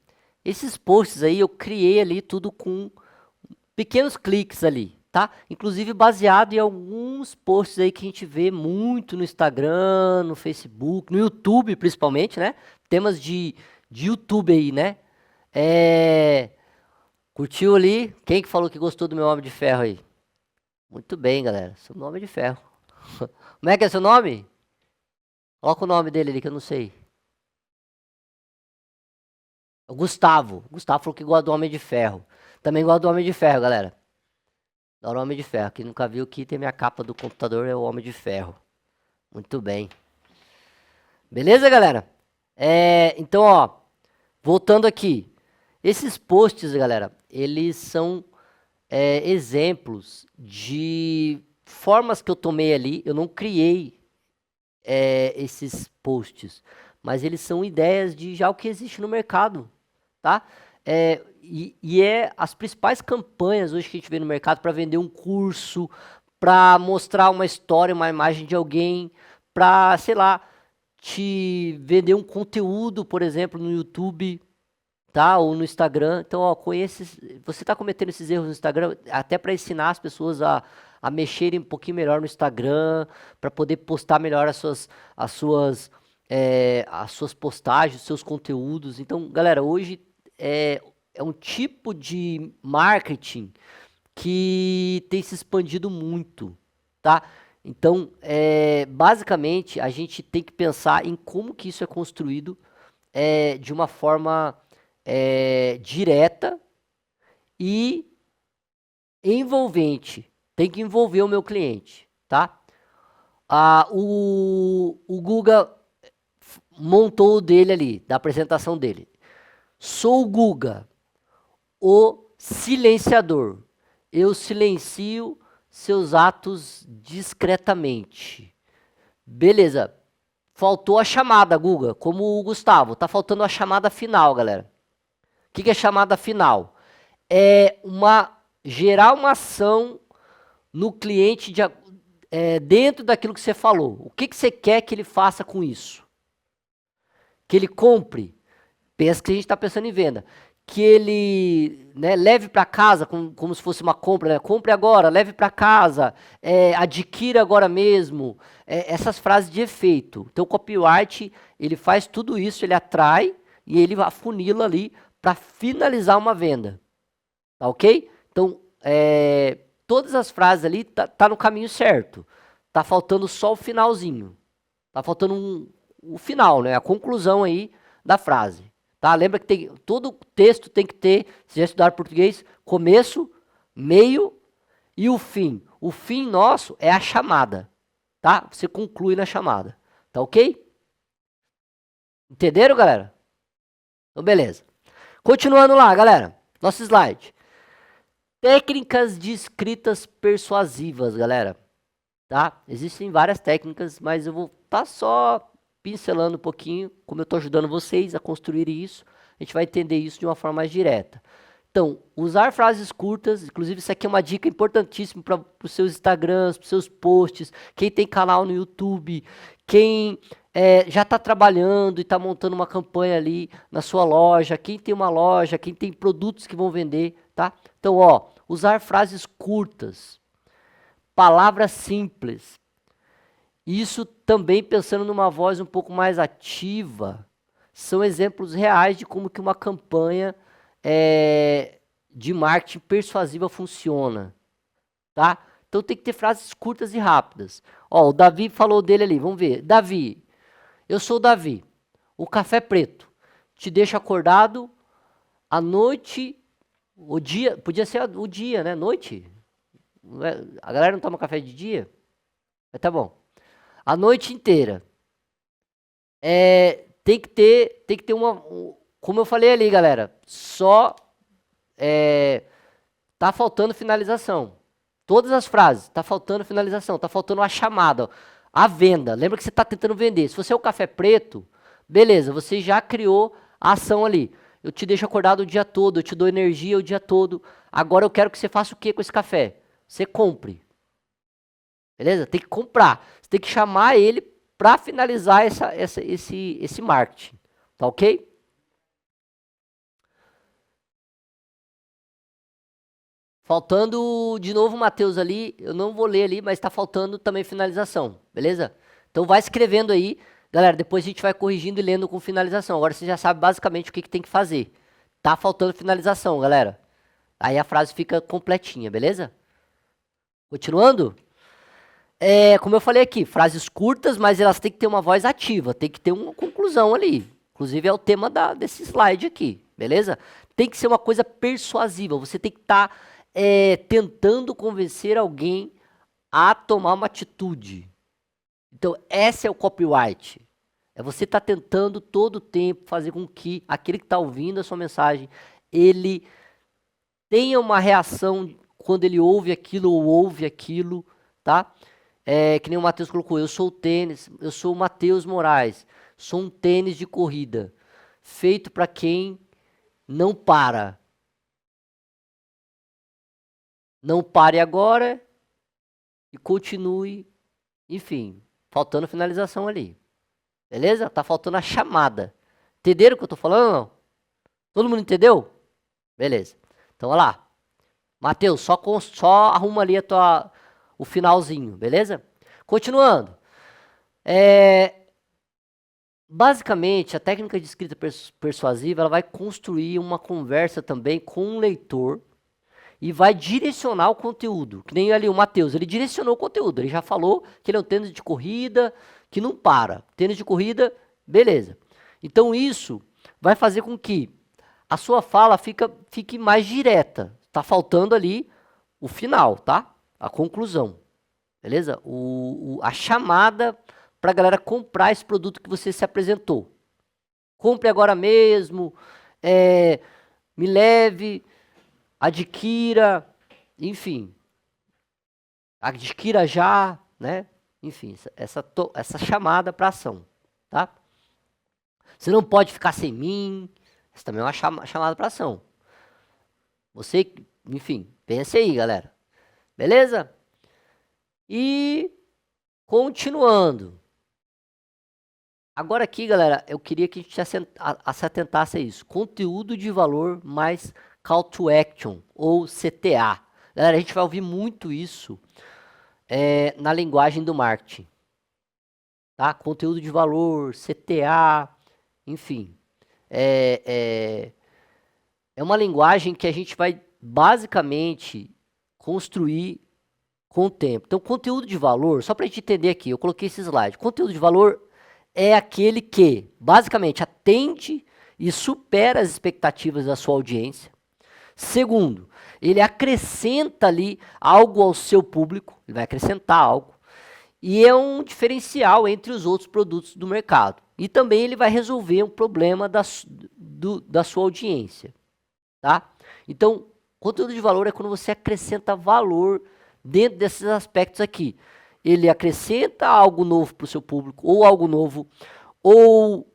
Esses posts aí eu criei ali tudo com pequenos cliques ali, tá? Inclusive baseado em alguns posts aí que a gente vê muito no Instagram, no Facebook, no YouTube principalmente, né? Temas de YouTube aí, né? Curtiu ali? Quem que falou que gostou do meu Homem de Ferro aí? Muito bem, galera. Seu nome é de ferro. Como é que é seu nome? Coloca o nome dele ali que eu não sei. O Gustavo. O Gustavo falou que gosta do Homem de Ferro. Também gosta do Homem de Ferro, galera. Adoro o Homem de Ferro. Quem nunca viu aqui, tem minha capa do computador, é o Homem de Ferro. Muito bem. Beleza, galera? Então, ó, voltando aqui. Esses posts, galera, eles são exemplos de formas que eu tomei ali. Eu não criei esses posts, mas eles são ideias de já o que existe no mercado, tá? As principais campanhas hoje que a gente vê no mercado para vender um curso, para mostrar uma história, uma imagem de alguém, para, sei lá, te vender um conteúdo, por exemplo, no YouTube, tá? Ou no Instagram. Então, ó, você está cometendo esses erros no Instagram, até para ensinar as pessoas a mexerem um pouquinho melhor no Instagram, para poder postar melhor as suas postagens, os seus conteúdos. Então, galera, hoje é um tipo de marketing que tem se expandido muito, tá? Então, basicamente, a gente tem que pensar em como que isso é construído de uma forma direta e envolvente. Tem que envolver o meu cliente, tá? O Guga montou o dele ali, da apresentação dele. Sou o Guga, o silenciador. Eu silencio seus atos discretamente. Beleza. Faltou a chamada, Guga, como o Gustavo. Tá faltando a chamada final, galera. O que é chamada final? Gerar uma ação no cliente dentro daquilo que você falou. O que você quer que ele faça com isso? Que ele compre. Pensa que a gente está pensando em venda. Que ele leve para casa como se fosse uma compra. Né? Compre agora, leve para casa, adquira agora mesmo. Essas frases de efeito. Então o copyright, ele faz tudo isso, ele atrai e ele afunila ali para finalizar uma venda. Tá ok? Então, todas as frases ali tá no caminho certo. Tá faltando só o finalzinho. Tá faltando o final, né? A conclusão aí da frase. Tá? Lembra que todo texto tem que ter, se já estudar português, começo, meio e o fim. O fim nosso é a chamada. Tá? Você conclui na chamada. Tá ok? Entenderam, galera? Então, beleza. Continuando lá, galera. Nosso slide. Técnicas de escritas persuasivas, galera. Tá? Existem várias técnicas, mas eu vou estar só pincelando um pouquinho, como eu estou ajudando vocês a construir isso, a gente vai entender isso de uma forma mais direta. Então, usar frases curtas, inclusive isso aqui é uma dica importantíssima para os seus Instagrams, para os seus posts, quem tem canal no YouTube, quem já está trabalhando e está montando uma campanha ali na sua loja, quem tem uma loja, quem tem produtos que vão vender, tá? Então, ó, usar frases curtas, palavras simples. Isso também pensando numa voz um pouco mais ativa, são exemplos reais de como que uma campanha de marketing persuasiva funciona, tá? Então tem que ter frases curtas e rápidas. Ó, o Davi falou dele ali, vamos ver. Davi, eu sou o Davi, o café preto te deixa acordado à noite, o dia, podia ser o dia, né? Noite. A galera não toma café de dia? Mas tá bom. A noite inteira. Tem que ter como eu falei ali, galera, tá faltando finalização. Todas as frases, tá faltando finalização, tá faltando a chamada, a venda. Lembra que você tá tentando vender. Se você é o café preto, beleza, você já criou a ação ali. Eu te deixo acordado o dia todo, eu te dou energia o dia todo. Agora eu quero que você faça o que com esse café? Você compre. Beleza? Tem que comprar. Você tem que chamar ele para finalizar esse marketing. Tá ok? Faltando de novo o Matheus ali. Eu não vou ler ali, mas está faltando também finalização. Beleza? Então vai escrevendo aí. Galera, depois a gente vai corrigindo e lendo com finalização. Agora você já sabe basicamente o que tem que fazer. Tá faltando finalização, galera. Aí a frase fica completinha, beleza? Continuando? Como eu falei aqui, frases curtas, mas elas têm que ter uma voz ativa, tem que ter uma conclusão ali. Inclusive é o tema desse slide aqui, beleza? Tem que ser uma coisa persuasiva, você tem que estar tentando convencer alguém a tomar uma atitude. Então, esse é o copyright. É você estar tentando todo o tempo fazer com que aquele que está ouvindo a sua mensagem, ele tenha uma reação quando ele ouve aquilo ou ouve aquilo, tá? Que nem o Matheus colocou, eu sou o tênis, eu sou o Matheus Moraes, sou um tênis de corrida, feito para quem não para. Não pare agora e continue, enfim, faltando finalização ali. Beleza? Tá faltando a chamada. Entenderam o que eu tô falando ou não? Todo mundo entendeu? Beleza. Então, olha lá. Matheus, só arruma ali o finalzinho, beleza? Continuando. Basicamente, a técnica de escrita persuasiva, ela vai construir uma conversa também com o leitor e vai direcionar o conteúdo. Que nem ali o Matheus, ele direcionou o conteúdo. Ele já falou que ele é um tênis de corrida que não para. Tênis de corrida, beleza. Então isso vai fazer com que a sua fala fique mais direta. Tá faltando ali o final, tá? A conclusão, beleza? A chamada para a galera comprar esse produto que você se apresentou. Compre agora mesmo, me leve, adquira, enfim. Adquira já, né? Enfim, essa chamada para ação, tá? Você não pode ficar sem mim. Essa também é uma chamada para ação. Você, enfim, pense aí, galera. Beleza? E continuando. Agora aqui, galera, eu queria que a gente se atentasse a isso. Conteúdo de valor mais Call to Action, ou CTA. Galera, a gente vai ouvir muito isso na linguagem do marketing. Tá? Conteúdo de valor, CTA, enfim. É uma linguagem que a gente vai basicamente construir com o tempo. Então, conteúdo de valor, só para a gente entender aqui, eu coloquei esse slide. Conteúdo de valor é aquele que, basicamente, atende e supera as expectativas da sua audiência. Segundo, ele acrescenta ali algo ao seu público, ele vai acrescentar algo, e é um diferencial entre os outros produtos do mercado. E também ele vai resolver um problema da sua audiência. Tá? Então, conteúdo de valor é quando você acrescenta valor dentro desses aspectos aqui. Ele acrescenta algo novo para o seu público, ou algo novo, ou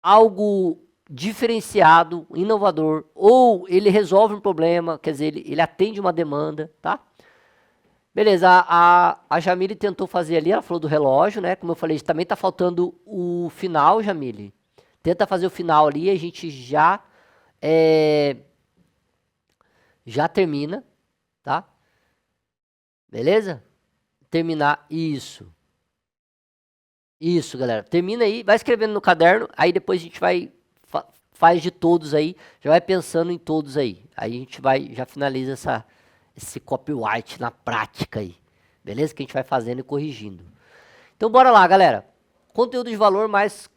algo diferenciado, inovador, ou ele resolve um problema, quer dizer, ele atende uma demanda, tá? Beleza, a Jamile tentou fazer ali, ela falou do relógio, né? Como eu falei, também tá faltando o final, Jamile. Tenta fazer o final ali e a gente já termina, tá? Beleza? Terminar isso. Isso, galera. Termina aí, vai escrevendo no caderno, aí depois a gente vai faz de todos aí, já vai pensando em todos aí. Aí a gente já finaliza esse copyright na prática aí. Beleza? Que a gente vai fazendo e corrigindo. Então bora lá, galera. Conteúdo de valor mais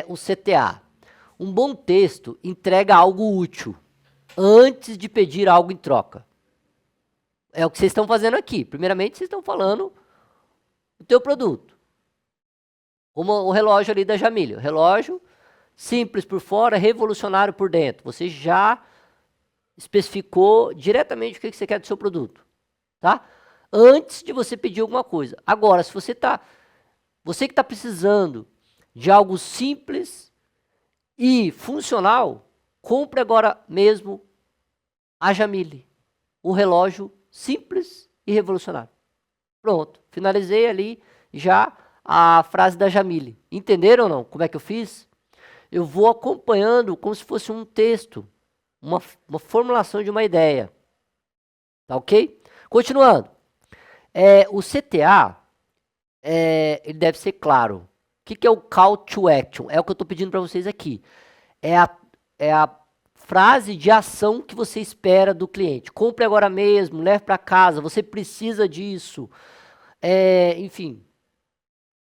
o CTA. Um bom texto entrega algo útil antes de pedir algo em troca. É o que vocês estão fazendo aqui. Primeiramente, vocês estão falando o teu produto. Como o relógio ali da Jamília. O relógio simples por fora, revolucionário por dentro. Você já especificou diretamente o que você quer do seu produto. Tá? Antes de você pedir alguma coisa. Agora, se você que está precisando de algo simples e funcional, compre agora mesmo a Jamile. O relógio simples e revolucionário. Pronto, finalizei ali já a frase da Jamile. Entenderam ou não como é que eu fiz? Eu vou acompanhando como se fosse um texto, uma formulação de uma ideia. Tá ok? Continuando. O CTA, ele deve ser claro. O que é o Call to Action? É o que eu estou pedindo para vocês aqui. É a frase de ação que você espera do cliente. Compre agora mesmo, leve para casa, você precisa disso. Enfim,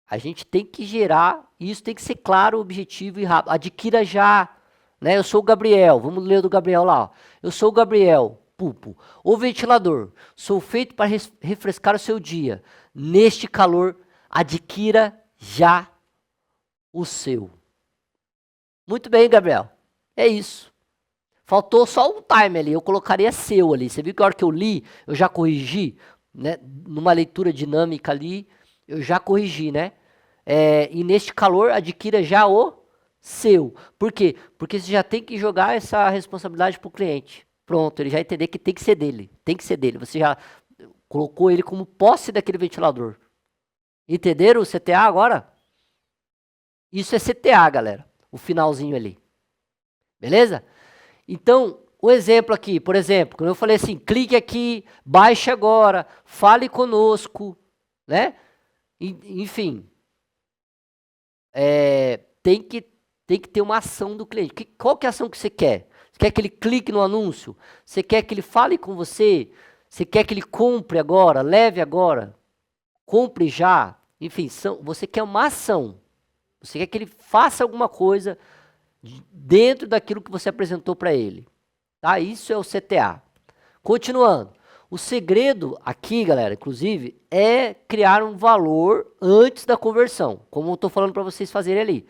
a gente tem que gerar, isso tem que ser claro, objetivo e rápido. Adquira já, né? Eu sou o Gabriel, vamos ler do Gabriel lá. Ó. Eu sou o Gabriel, Pupo, o ventilador. Sou feito para refrescar o seu dia. Neste calor, adquira já o seu. Muito bem, Gabriel. É isso. Faltou só um time ali, eu colocaria seu ali. Você viu que a hora que eu li, eu já corrigi, né? Numa leitura dinâmica ali, eu já corrigi, né? E neste calor, adquira já o seu. Por quê? Porque você já tem que jogar essa responsabilidade para o cliente. Pronto, ele já entender que tem que ser dele. Tem que ser dele. Você já colocou ele como posse daquele ventilador. Entenderam o CTA agora? Isso é CTA, galera. O finalzinho ali. Beleza? Então, o exemplo aqui, por exemplo, quando eu falei assim, clique aqui, baixe agora, fale conosco, né? Enfim, tem que ter uma ação do cliente. Qual que é a ação que você quer? Você quer que ele clique no anúncio? Você quer que ele fale com você? Você quer que ele compre agora, leve agora, compre já? Enfim, você quer uma ação. Você quer que ele faça alguma coisa dentro daquilo que você apresentou para ele. Tá? Isso é o CTA. Continuando. O segredo aqui, galera, inclusive, é criar um valor antes da conversão. Como eu estou falando para vocês fazerem ali.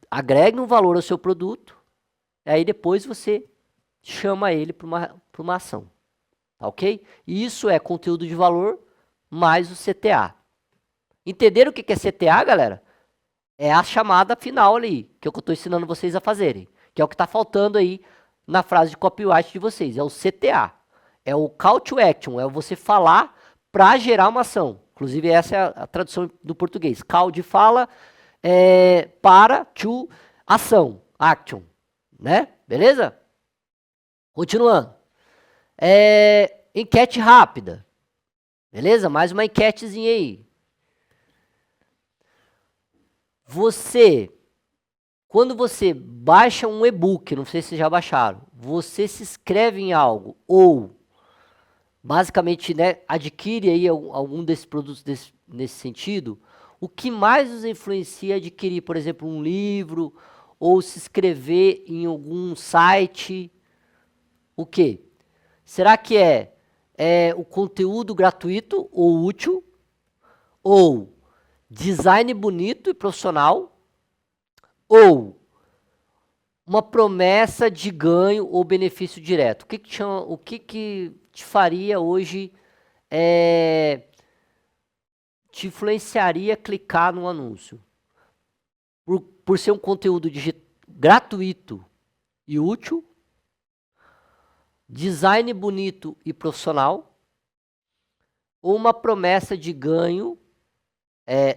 Agregue um valor ao seu produto. E aí depois você chama ele para uma ação. Tá ok? E isso é conteúdo de valor mais o CTA. Entenderam o que é CTA, galera? É a chamada final ali, que é o que eu estou ensinando vocês a fazerem. Que é o que está faltando aí na frase de copyright de vocês. É o CTA. É o Call to Action. É você falar para gerar uma ação. Inclusive, essa é a tradução do português. Call de fala para to ação. Action. Né? Beleza? Continuando. Enquete rápida. Beleza? Mais uma enquetezinha aí. Quando você baixa um e-book, não sei se vocês já baixaram, você se inscreve em algo ou basicamente, né, adquire aí algum desses produtos nesse sentido, o que mais nos influencia é adquirir, por exemplo, um livro ou se inscrever em algum site? O quê? Será que é o conteúdo gratuito ou útil? Ou design bonito e profissional? Ou uma promessa de ganho ou benefício direto? O que te faria hoje, te influenciaria a clicar no anúncio? Por ser um conteúdo gratuito e útil, design bonito e profissional, ou uma promessa de ganho,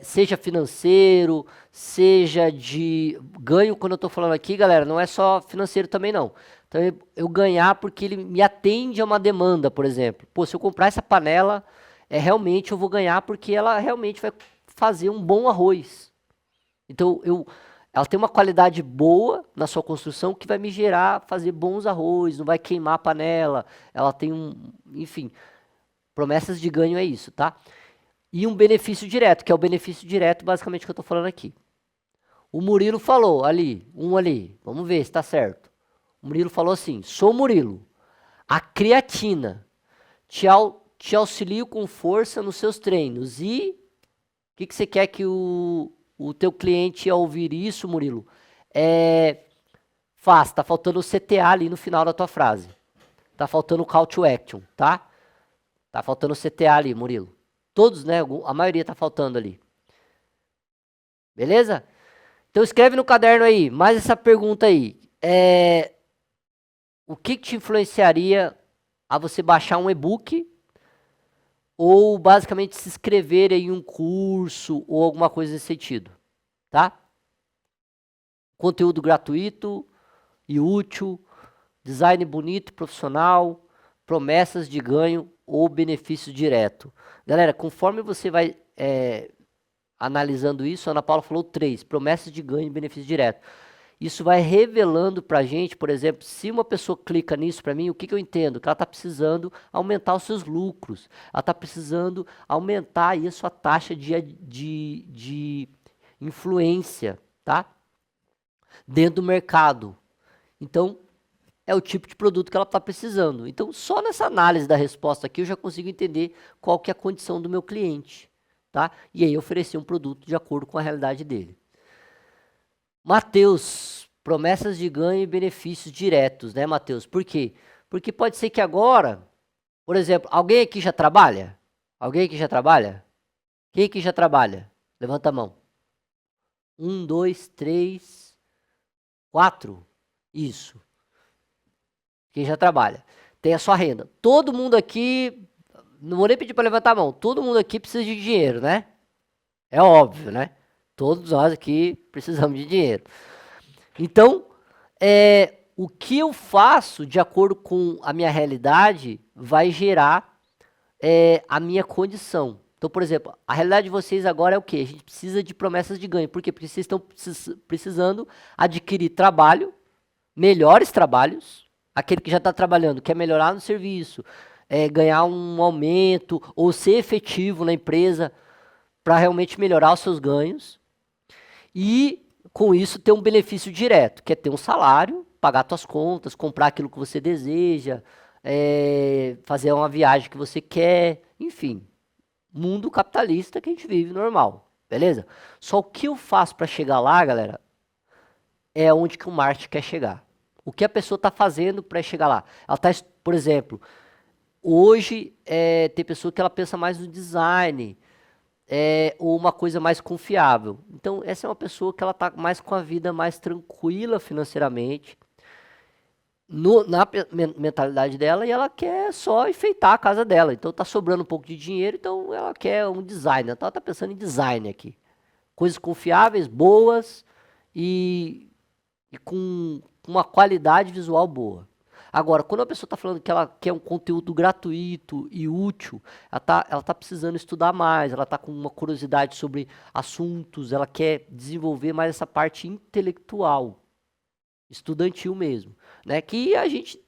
seja financeiro, seja de ganho, quando eu estou falando aqui, galera, não é só financeiro também não. Então eu ganhar porque ele me atende a uma demanda, por exemplo. Pô, se eu comprar essa panela, realmente eu vou ganhar porque ela realmente vai fazer um bom arroz. Então ela tem uma qualidade boa na sua construção que vai me fazer bons arroz, não vai queimar a panela, ela tem enfim, promessas de ganho é isso, tá? E um benefício direto, que é o benefício direto basicamente que eu estou falando aqui. O Murilo falou ali, vamos ver se está certo. O Murilo falou assim, sou Murilo, a creatina te auxilio com força nos seus treinos e o que você quer que o teu cliente ao ouvir isso, Murilo, faça? Tá faltando o CTA ali no final da tua frase. Tá faltando o call to action, tá? Tá faltando o CTA ali, Murilo. Todos, né? A maioria tá faltando ali. Beleza? Então escreve no caderno aí, mais essa pergunta aí. O que te influenciaria a você baixar um e-book ou basicamente se inscrever em um curso ou alguma coisa nesse sentido, tá? Conteúdo gratuito e útil, design bonito, profissional, promessas de ganho ou benefício direto. Galera, conforme você vai analisando isso, a Ana Paula falou 3, promessas de ganho e benefício direto. isso vai revelando para a gente, por exemplo, se uma pessoa clica nisso para mim, o que eu entendo? Que ela está precisando aumentar os seus lucros, ela está precisando aumentar aí a sua taxa de influência, tá? Dentro do mercado. Então, é o tipo de produto que ela está precisando. Então, só nessa análise da resposta aqui, eu já consigo entender qual que é a condição do meu cliente, tá? E aí, oferecer um produto de acordo com a realidade dele. Mateus, promessas de ganho e benefícios diretos, né, Mateus? Por quê? Porque pode ser que agora, por exemplo, alguém aqui já trabalha? Alguém aqui já trabalha? Quem aqui já trabalha? Levanta a mão. 1, 2, 3, 4. Isso. Quem já trabalha. Tem a sua renda. Todo mundo aqui, não vou nem pedir para levantar a mão, todo mundo aqui precisa de dinheiro, né? É óbvio, né? Todos nós aqui precisamos de dinheiro. Então, o que eu faço de acordo com a minha realidade vai gerar a minha condição. Então, por exemplo, a realidade de vocês agora é o quê? A gente precisa de promessas de ganho. Por quê? Porque vocês estão precisando adquirir trabalho, melhores trabalhos. Aquele que já está trabalhando quer melhorar no serviço, ganhar um aumento ou ser efetivo na empresa para realmente melhorar os seus ganhos. E com isso ter um benefício direto, que é ter um salário, pagar suas contas, comprar aquilo que você deseja, fazer uma viagem que você quer, enfim, mundo capitalista que a gente vive normal, beleza? Só o que eu faço para chegar lá, galera, é onde que o marketing quer chegar. O que a pessoa está fazendo para chegar lá? Ela está, por exemplo, hoje tem pessoa que ela pensa mais no design, ou uma coisa mais confiável. Então, essa é uma pessoa que ela está mais com a vida mais tranquila financeiramente, na mentalidade dela, e ela quer só enfeitar a casa dela. Então, está sobrando um pouco de dinheiro, então ela quer um design. Então, ela está pensando em design aqui. Coisas confiáveis, boas e com uma qualidade visual boa. Agora, quando a pessoa está falando que ela quer um conteúdo gratuito e útil, ela tá precisando estudar mais, ela está com uma curiosidade sobre assuntos, ela quer desenvolver mais essa parte intelectual, estudantil mesmo, né? Que a gente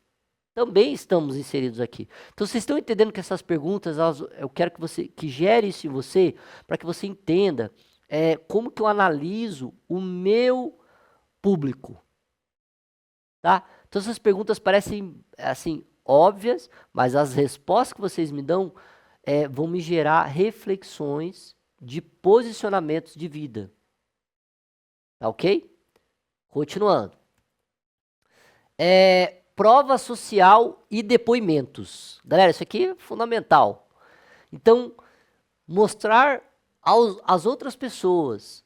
também estamos inseridos aqui. Então, vocês estão entendendo que essas perguntas, eu quero que gere isso em você, para que você entenda como que eu analiso o meu público, tá? Então essas perguntas parecem assim óbvias, mas as respostas que vocês me dão vão me gerar reflexões de posicionamentos de vida. Tá ok? Continuando. Prova social e depoimentos. Galera, isso aqui é fundamental. Então, mostrar às outras pessoas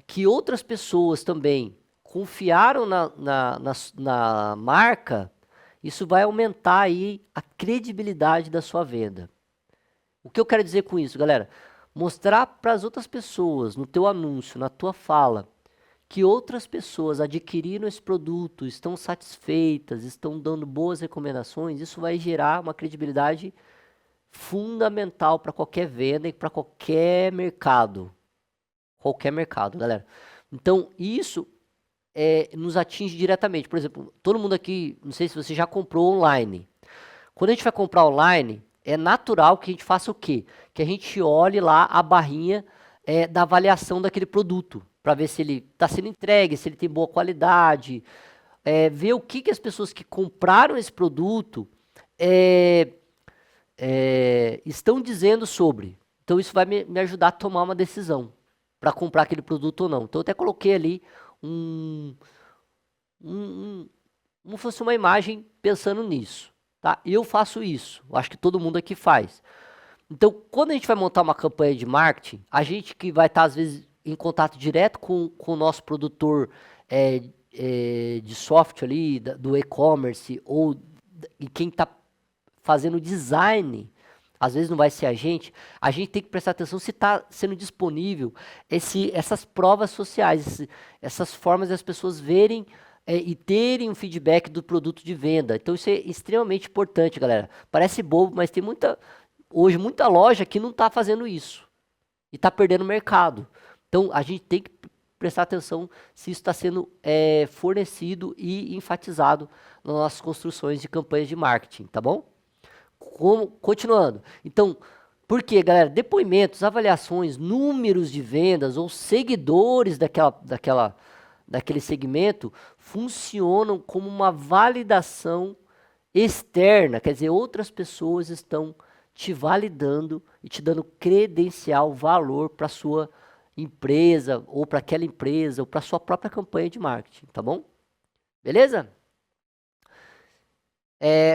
que outras pessoas também confiaram na marca, isso vai aumentar aí a credibilidade da sua venda. O que eu quero dizer com isso, galera? Mostrar para as outras pessoas, no teu anúncio, na tua fala, que outras pessoas adquiriram esse produto, estão satisfeitas, estão dando boas recomendações, isso vai gerar uma credibilidade fundamental para qualquer venda e para qualquer mercado. Qualquer mercado, galera. Então, isso nos atinge diretamente. Por exemplo, todo mundo aqui, não sei se você já comprou online. Quando a gente vai comprar online, é natural que a gente faça o quê? Que a gente olhe lá a barrinha da avaliação daquele produto, para ver se ele está sendo entregue, se ele tem boa qualidade, ver o que as pessoas que compraram esse produto estão dizendo sobre. Então isso vai me ajudar a tomar uma decisão para comprar aquele produto ou não. Então eu até coloquei ali como fosse uma imagem pensando nisso, tá? Eu faço isso, eu acho que todo mundo aqui faz. Então, quando a gente vai montar uma campanha de marketing, a gente que vai estar, às vezes, em contato direto com o nosso produtor de software ali, do e-commerce, ou e quem está fazendo design, às vezes não vai ser a gente tem que prestar atenção se está sendo disponível essas provas sociais, essas formas das pessoas verem e terem um feedback do produto de venda. Então isso é extremamente importante, galera. Parece bobo, mas tem hoje muita loja que não está fazendo isso e está perdendo mercado. Então a gente tem que prestar atenção se isso está sendo fornecido e enfatizado nas nossas construções de campanhas de marketing, tá bom? Continuando. Então, por quê, galera? Depoimentos, avaliações, números de vendas ou seguidores daquele segmento funcionam como uma validação externa, quer dizer, outras pessoas estão te validando e te dando credencial, valor para sua empresa ou para aquela empresa ou para sua própria campanha de marketing, tá bom? Beleza?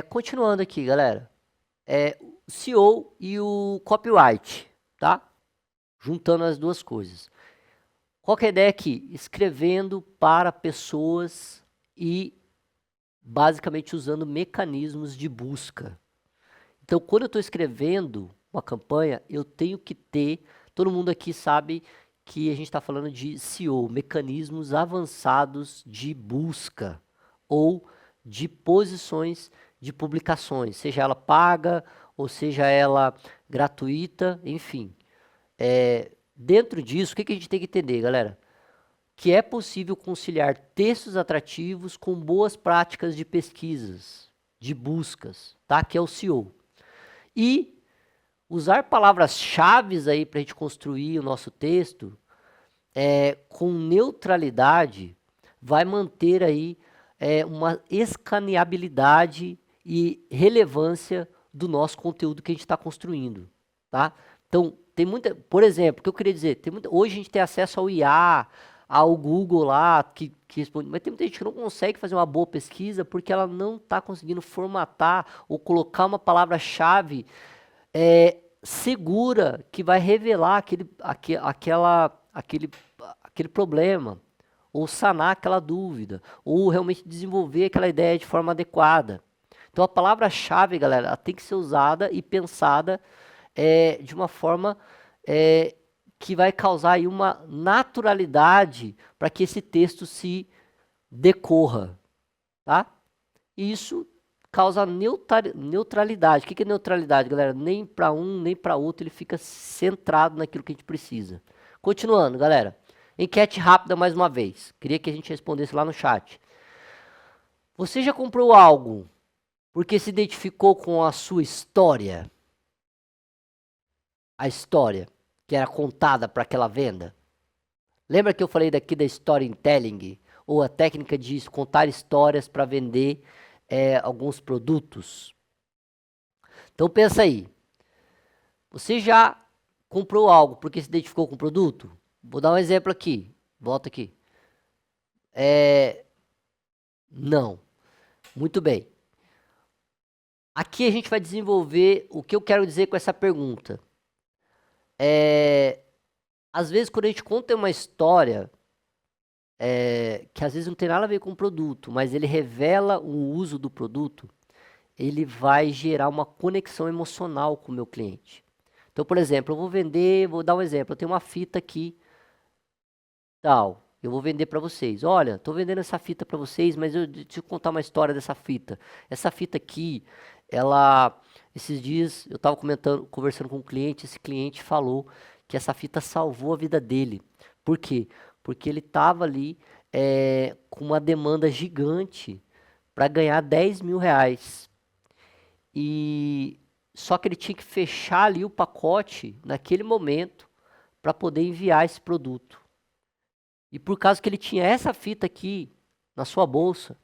Continuando aqui, galera. O SEO e o copyright, tá? Juntando as duas coisas. Qual que é a ideia aqui? Escrevendo para pessoas e basicamente usando mecanismos de busca. Então, quando eu estou escrevendo uma campanha, eu tenho que ter. Todo mundo aqui sabe que a gente está falando de SEO, mecanismos avançados de busca ou de posições de publicações, seja ela paga ou seja ela gratuita, enfim. Dentro disso, o que a gente tem que entender, galera? Que é possível conciliar textos atrativos com boas práticas de pesquisas, de buscas, tá? Que é o SEO. E usar palavras-chave aí para a gente construir o nosso texto com neutralidade vai manter aí uma escaneabilidade e relevância do nosso conteúdo que a gente está construindo, tá? Então, tem muita, por exemplo, o que eu queria dizer, hoje a gente tem acesso ao IA, ao Google lá, que responde, mas tem muita gente que não consegue fazer uma boa pesquisa porque ela não está conseguindo formatar ou colocar uma palavra-chave segura que vai revelar aquele problema, ou sanar aquela dúvida, ou realmente desenvolver aquela ideia de forma adequada. Então a palavra-chave, galera, ela tem que ser usada e pensada de uma forma que vai causar aí uma naturalidade para que esse texto se decorra, tá? E isso causa neutralidade. O que é neutralidade, galera? Nem para um, nem para outro, ele fica centrado naquilo que a gente precisa. Continuando, galera. Enquete rápida mais uma vez. Queria que a gente respondesse lá no chat. Você já comprou algo porque se identificou com a sua história? A história que era contada para aquela venda? Lembra que eu falei daqui da storytelling? Ou a técnica de contar histórias para vender alguns produtos? Então pensa aí. Você já comprou algo porque se identificou com o produto? Vou dar um exemplo aqui. Volta aqui. Não. Muito bem. Aqui a gente vai desenvolver o que eu quero dizer com essa pergunta. Às vezes quando a gente conta uma história que às vezes não tem nada a ver com o produto, mas ele revela o uso do produto, ele vai gerar uma conexão emocional com o meu cliente. Então, por exemplo, eu vou vender, vou dar um exemplo, eu tenho uma fita aqui, tal, eu vou vender para vocês. Olha, estou vendendo essa fita para vocês, mas deixa eu contar uma história dessa fita. Essa fita aqui, esses dias eu estava conversando com um cliente, esse cliente falou que essa fita salvou a vida dele. Por quê? Porque ele estava ali com uma demanda gigante para ganhar 10 mil reais. E só que ele tinha que fechar ali o pacote naquele momento para poder enviar esse produto. E por causa que ele tinha essa fita aqui na sua bolsa,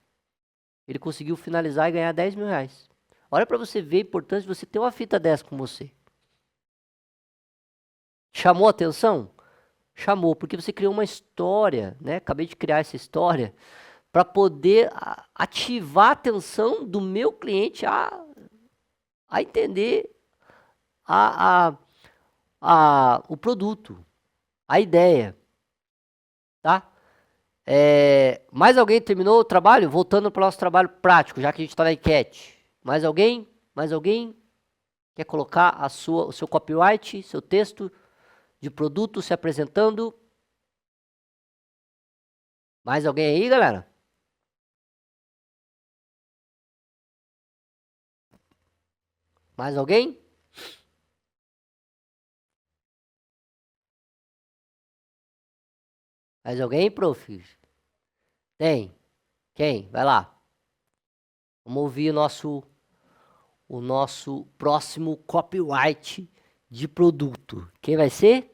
ele conseguiu finalizar e ganhar 10 mil reais. Olha para você ver a importância de você ter uma fita dessa com você. Chamou a atenção? Chamou, porque você criou uma história, né? Acabei de criar essa história para poder ativar a atenção do meu cliente a entender o produto, a ideia, tá? Mais alguém terminou o trabalho? Voltando para o nosso trabalho prático, já que a gente está na enquete. Mais alguém? Mais alguém quer colocar o seu copyright, seu texto de produto se apresentando? Mais alguém aí, galera? Mais alguém? Mais alguém, prof? Tem? Quem? Vai lá. Vamos ouvir o nosso próximo copyright de produto. Quem vai ser?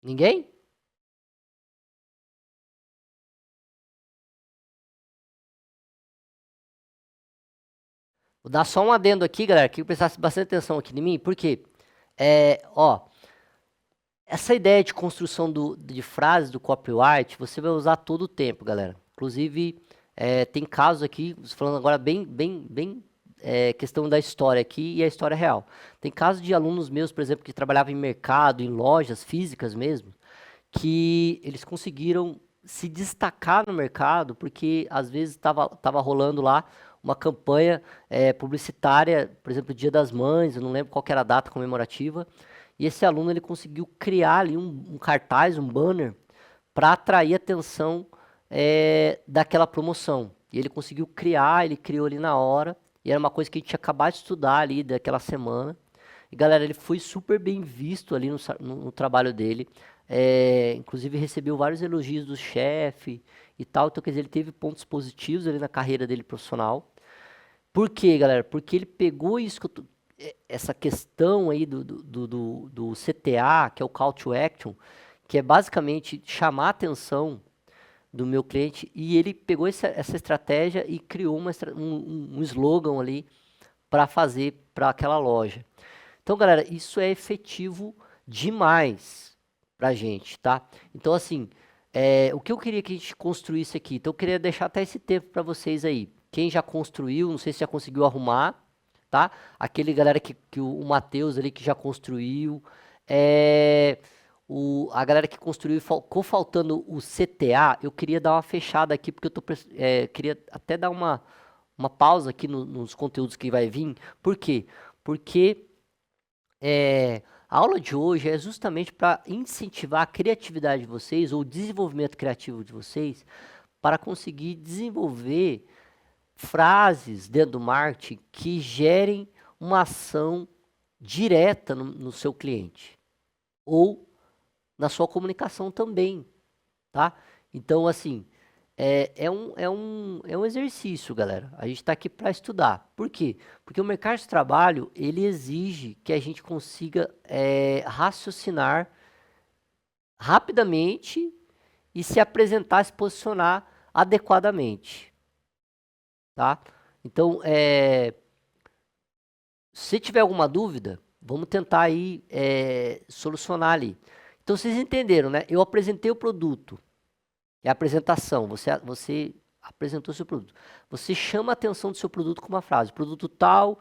Ninguém? Vou dar só um adendo aqui, galera, que prestasse bastante atenção aqui em mim, porque, ó, essa ideia de construção de frases do copyright, você vai usar todo o tempo, galera. Inclusive, tem casos aqui, falando agora bem questão da história aqui e a história real. Tem casos de alunos meus, por exemplo, que trabalhavam em mercado, em lojas físicas mesmo, que eles conseguiram se destacar no mercado, porque às vezes tava rolando lá uma campanha publicitária, por exemplo, Dia das Mães, eu não lembro qual que era a data comemorativa, e esse aluno ele conseguiu criar ali um cartaz, um banner, para atrair a atenção daquela promoção. E ele conseguiu criar, ele criou ali na hora, e era uma coisa que a gente tinha acabado de estudar ali daquela semana. E galera, ele foi super bem visto ali no trabalho dele. Inclusive recebeu vários elogios do chefe e tal. Então, quer dizer, ele teve pontos positivos ali na carreira dele profissional. Por quê, galera? Porque ele pegou isso essa questão aí do CTA, que é o Call to Action, que é basicamente chamar a atenção do meu cliente, e ele pegou essa estratégia e criou um slogan ali para fazer para aquela loja. Então, galera, isso é efetivo demais pra gente, tá? Então, assim, o que eu queria que a gente construísse aqui, então eu queria deixar até esse tempo para vocês aí. Quem já construiu, não sei se já conseguiu arrumar, tá? Aquele galera que o Matheus ali que já construiu, a galera que construiu, ficou faltando o CTA, eu queria dar uma fechada aqui, porque queria até dar uma pausa aqui nos conteúdos que vai vir. Por quê? Porque a aula de hoje é justamente para incentivar a criatividade de vocês, ou o desenvolvimento criativo de vocês, para conseguir desenvolver frases dentro do marketing que gerem uma ação direta no seu cliente, ou na sua comunicação também, tá? Então, assim, é um exercício, galera. A gente está aqui para estudar. Por quê? Porque o mercado de trabalho, ele exige que a gente consiga raciocinar rapidamente e se apresentar, se posicionar adequadamente, tá? Então, se tiver alguma dúvida, vamos tentar aí solucionar ali. Então, vocês entenderam, né? Eu apresentei o produto. É a apresentação. Você apresentou seu produto. Você chama a atenção do seu produto com uma frase. Produto tal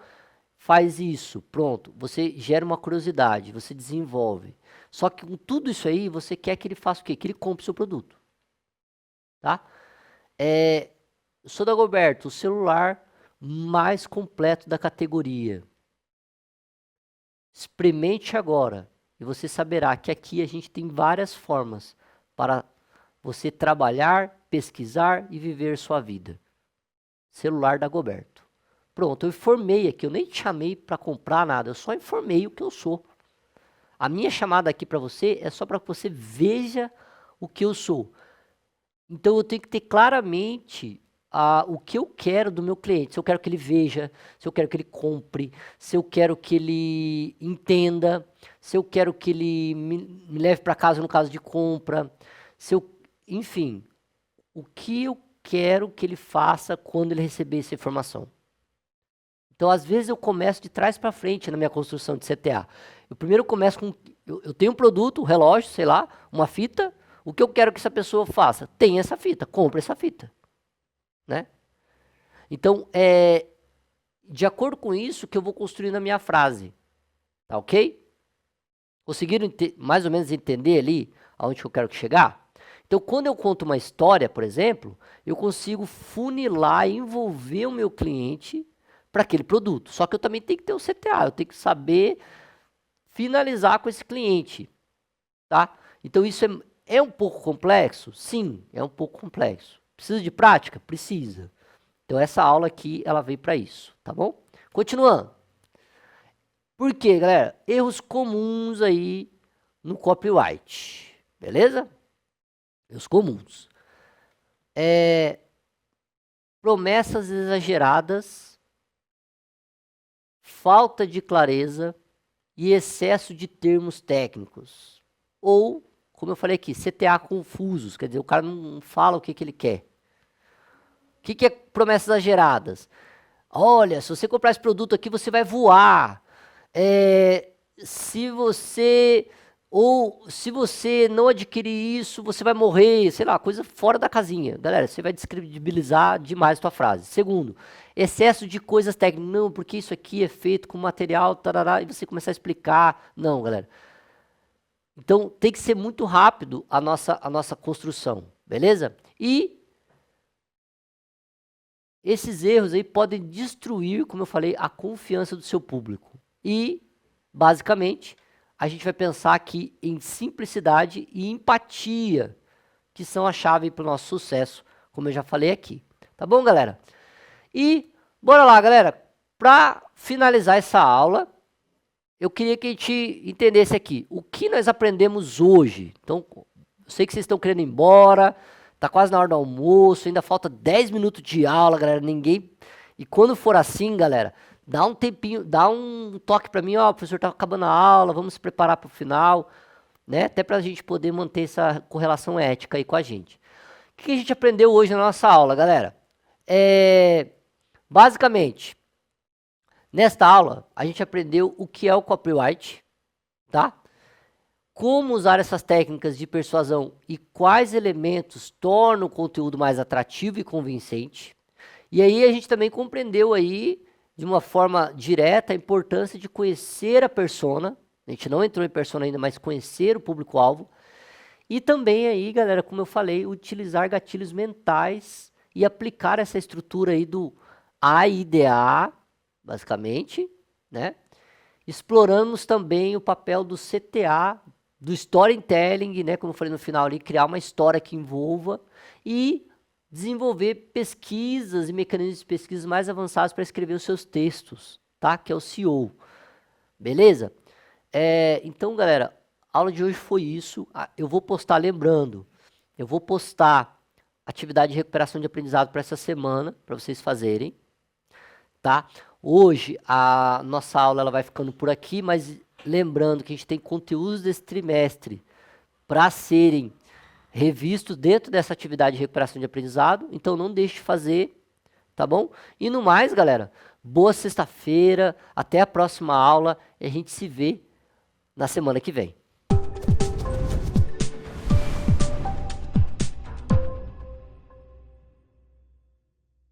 faz isso. Pronto. Você gera uma curiosidade. Você desenvolve. Só que com tudo isso aí, você quer que ele faça o quê? Que ele compre o seu produto. Tá? Sou da Goberto, o celular mais completo da categoria. Experimente agora. E você saberá que aqui a gente tem várias formas para você trabalhar, pesquisar e viver sua vida. Celular da Goberto. Pronto, eu informei aqui, eu nem te chamei para comprar nada, eu só informei o que eu sou. A minha chamada aqui para você é só para que você veja o que eu sou. Então eu tenho que ter claramente o que eu quero do meu cliente. Se eu quero que ele veja, se eu quero que ele compre, se eu quero que ele entenda, se eu quero que ele me leve para casa no caso de compra, enfim, o que eu quero que ele faça quando ele receber essa informação. Então, às vezes, eu começo de trás para frente na minha construção de CTA. Eu primeiro começo com. Eu tenho um produto, um relógio, sei lá, uma fita. O que eu quero que essa pessoa faça? Tem essa fita, compre essa fita. Né? Então, de acordo com isso que eu vou construir na minha frase. Tá ok? Conseguiram mais ou menos entender ali aonde eu quero chegar? Então, quando eu conto uma história, por exemplo, eu consigo funilar, envolver o meu cliente para aquele produto. Só que eu também tenho que ter o CTA, eu tenho que saber finalizar com esse cliente, tá? Então, isso É um pouco complexo? Sim, é um pouco complexo. Precisa de prática? Precisa. Então essa aula aqui, ela veio para isso, tá bom? Continuando. Por quê, galera? Erros comuns aí no copyright, beleza? Erros comuns. Promessas exageradas, falta de clareza e excesso de termos técnicos. Ou, como eu falei aqui, CTA confusos, quer dizer, o cara não fala o que ele quer. O que é promessas exageradas? Olha, se você comprar esse produto aqui, você vai voar. Se você não adquirir isso, você vai morrer, sei lá, coisa fora da casinha. Galera, você vai descredibilizar demais a tua frase. Segundo, excesso de coisas técnicas. Não, porque isso aqui é feito com material, tarará, e você começar a explicar. Não, galera. Então, tem que ser muito rápido a nossa construção, beleza? E esses erros aí podem destruir, como eu falei, a confiança do seu público. E, basicamente, a gente vai pensar aqui em simplicidade e empatia, que são a chave para o nosso sucesso, como eu já falei aqui. Tá bom, galera? E, bora lá, galera. Para finalizar essa aula, eu queria que a gente entendesse aqui o que nós aprendemos hoje. Então, eu sei que vocês estão querendo ir embora, tá quase na hora do almoço, ainda falta 10 minutos de aula, galera, ninguém... E quando for assim, galera, dá um tempinho, dá um toque para mim, ó, professor, tá acabando a aula, vamos se preparar para o final, né? Até para a gente poder manter essa correlação ética aí com a gente. O que a gente aprendeu hoje na nossa aula, galera? Basicamente, nesta aula, a gente aprendeu o que é o copyright, tá? Como usar essas técnicas de persuasão e quais elementos tornam o conteúdo mais atrativo e convincente. E aí a gente também compreendeu aí, de uma forma direta, a importância de conhecer a persona. A gente não entrou em persona ainda, mas conhecer o público-alvo. E também aí, galera, como eu falei, utilizar gatilhos mentais e aplicar essa estrutura aí do AIDA, basicamente, né? Exploramos também o papel do CTA, do storytelling, né? Como eu falei no final ali, criar uma história que envolva e desenvolver pesquisas e mecanismos de pesquisa mais avançados para escrever os seus textos, tá? Que é o SEO. Beleza? Então, galera, a aula de hoje foi isso. Eu vou postar, lembrando, eu vou postar atividade de recuperação de aprendizado para essa semana, para vocês fazerem, tá? Hoje a nossa aula ela vai ficando por aqui, mas lembrando que a gente tem conteúdos desse trimestre para serem revistos dentro dessa atividade de recuperação de aprendizado, então não deixe de fazer, tá bom? E no mais, galera, boa sexta-feira, até a próxima aula e a gente se vê na semana que vem.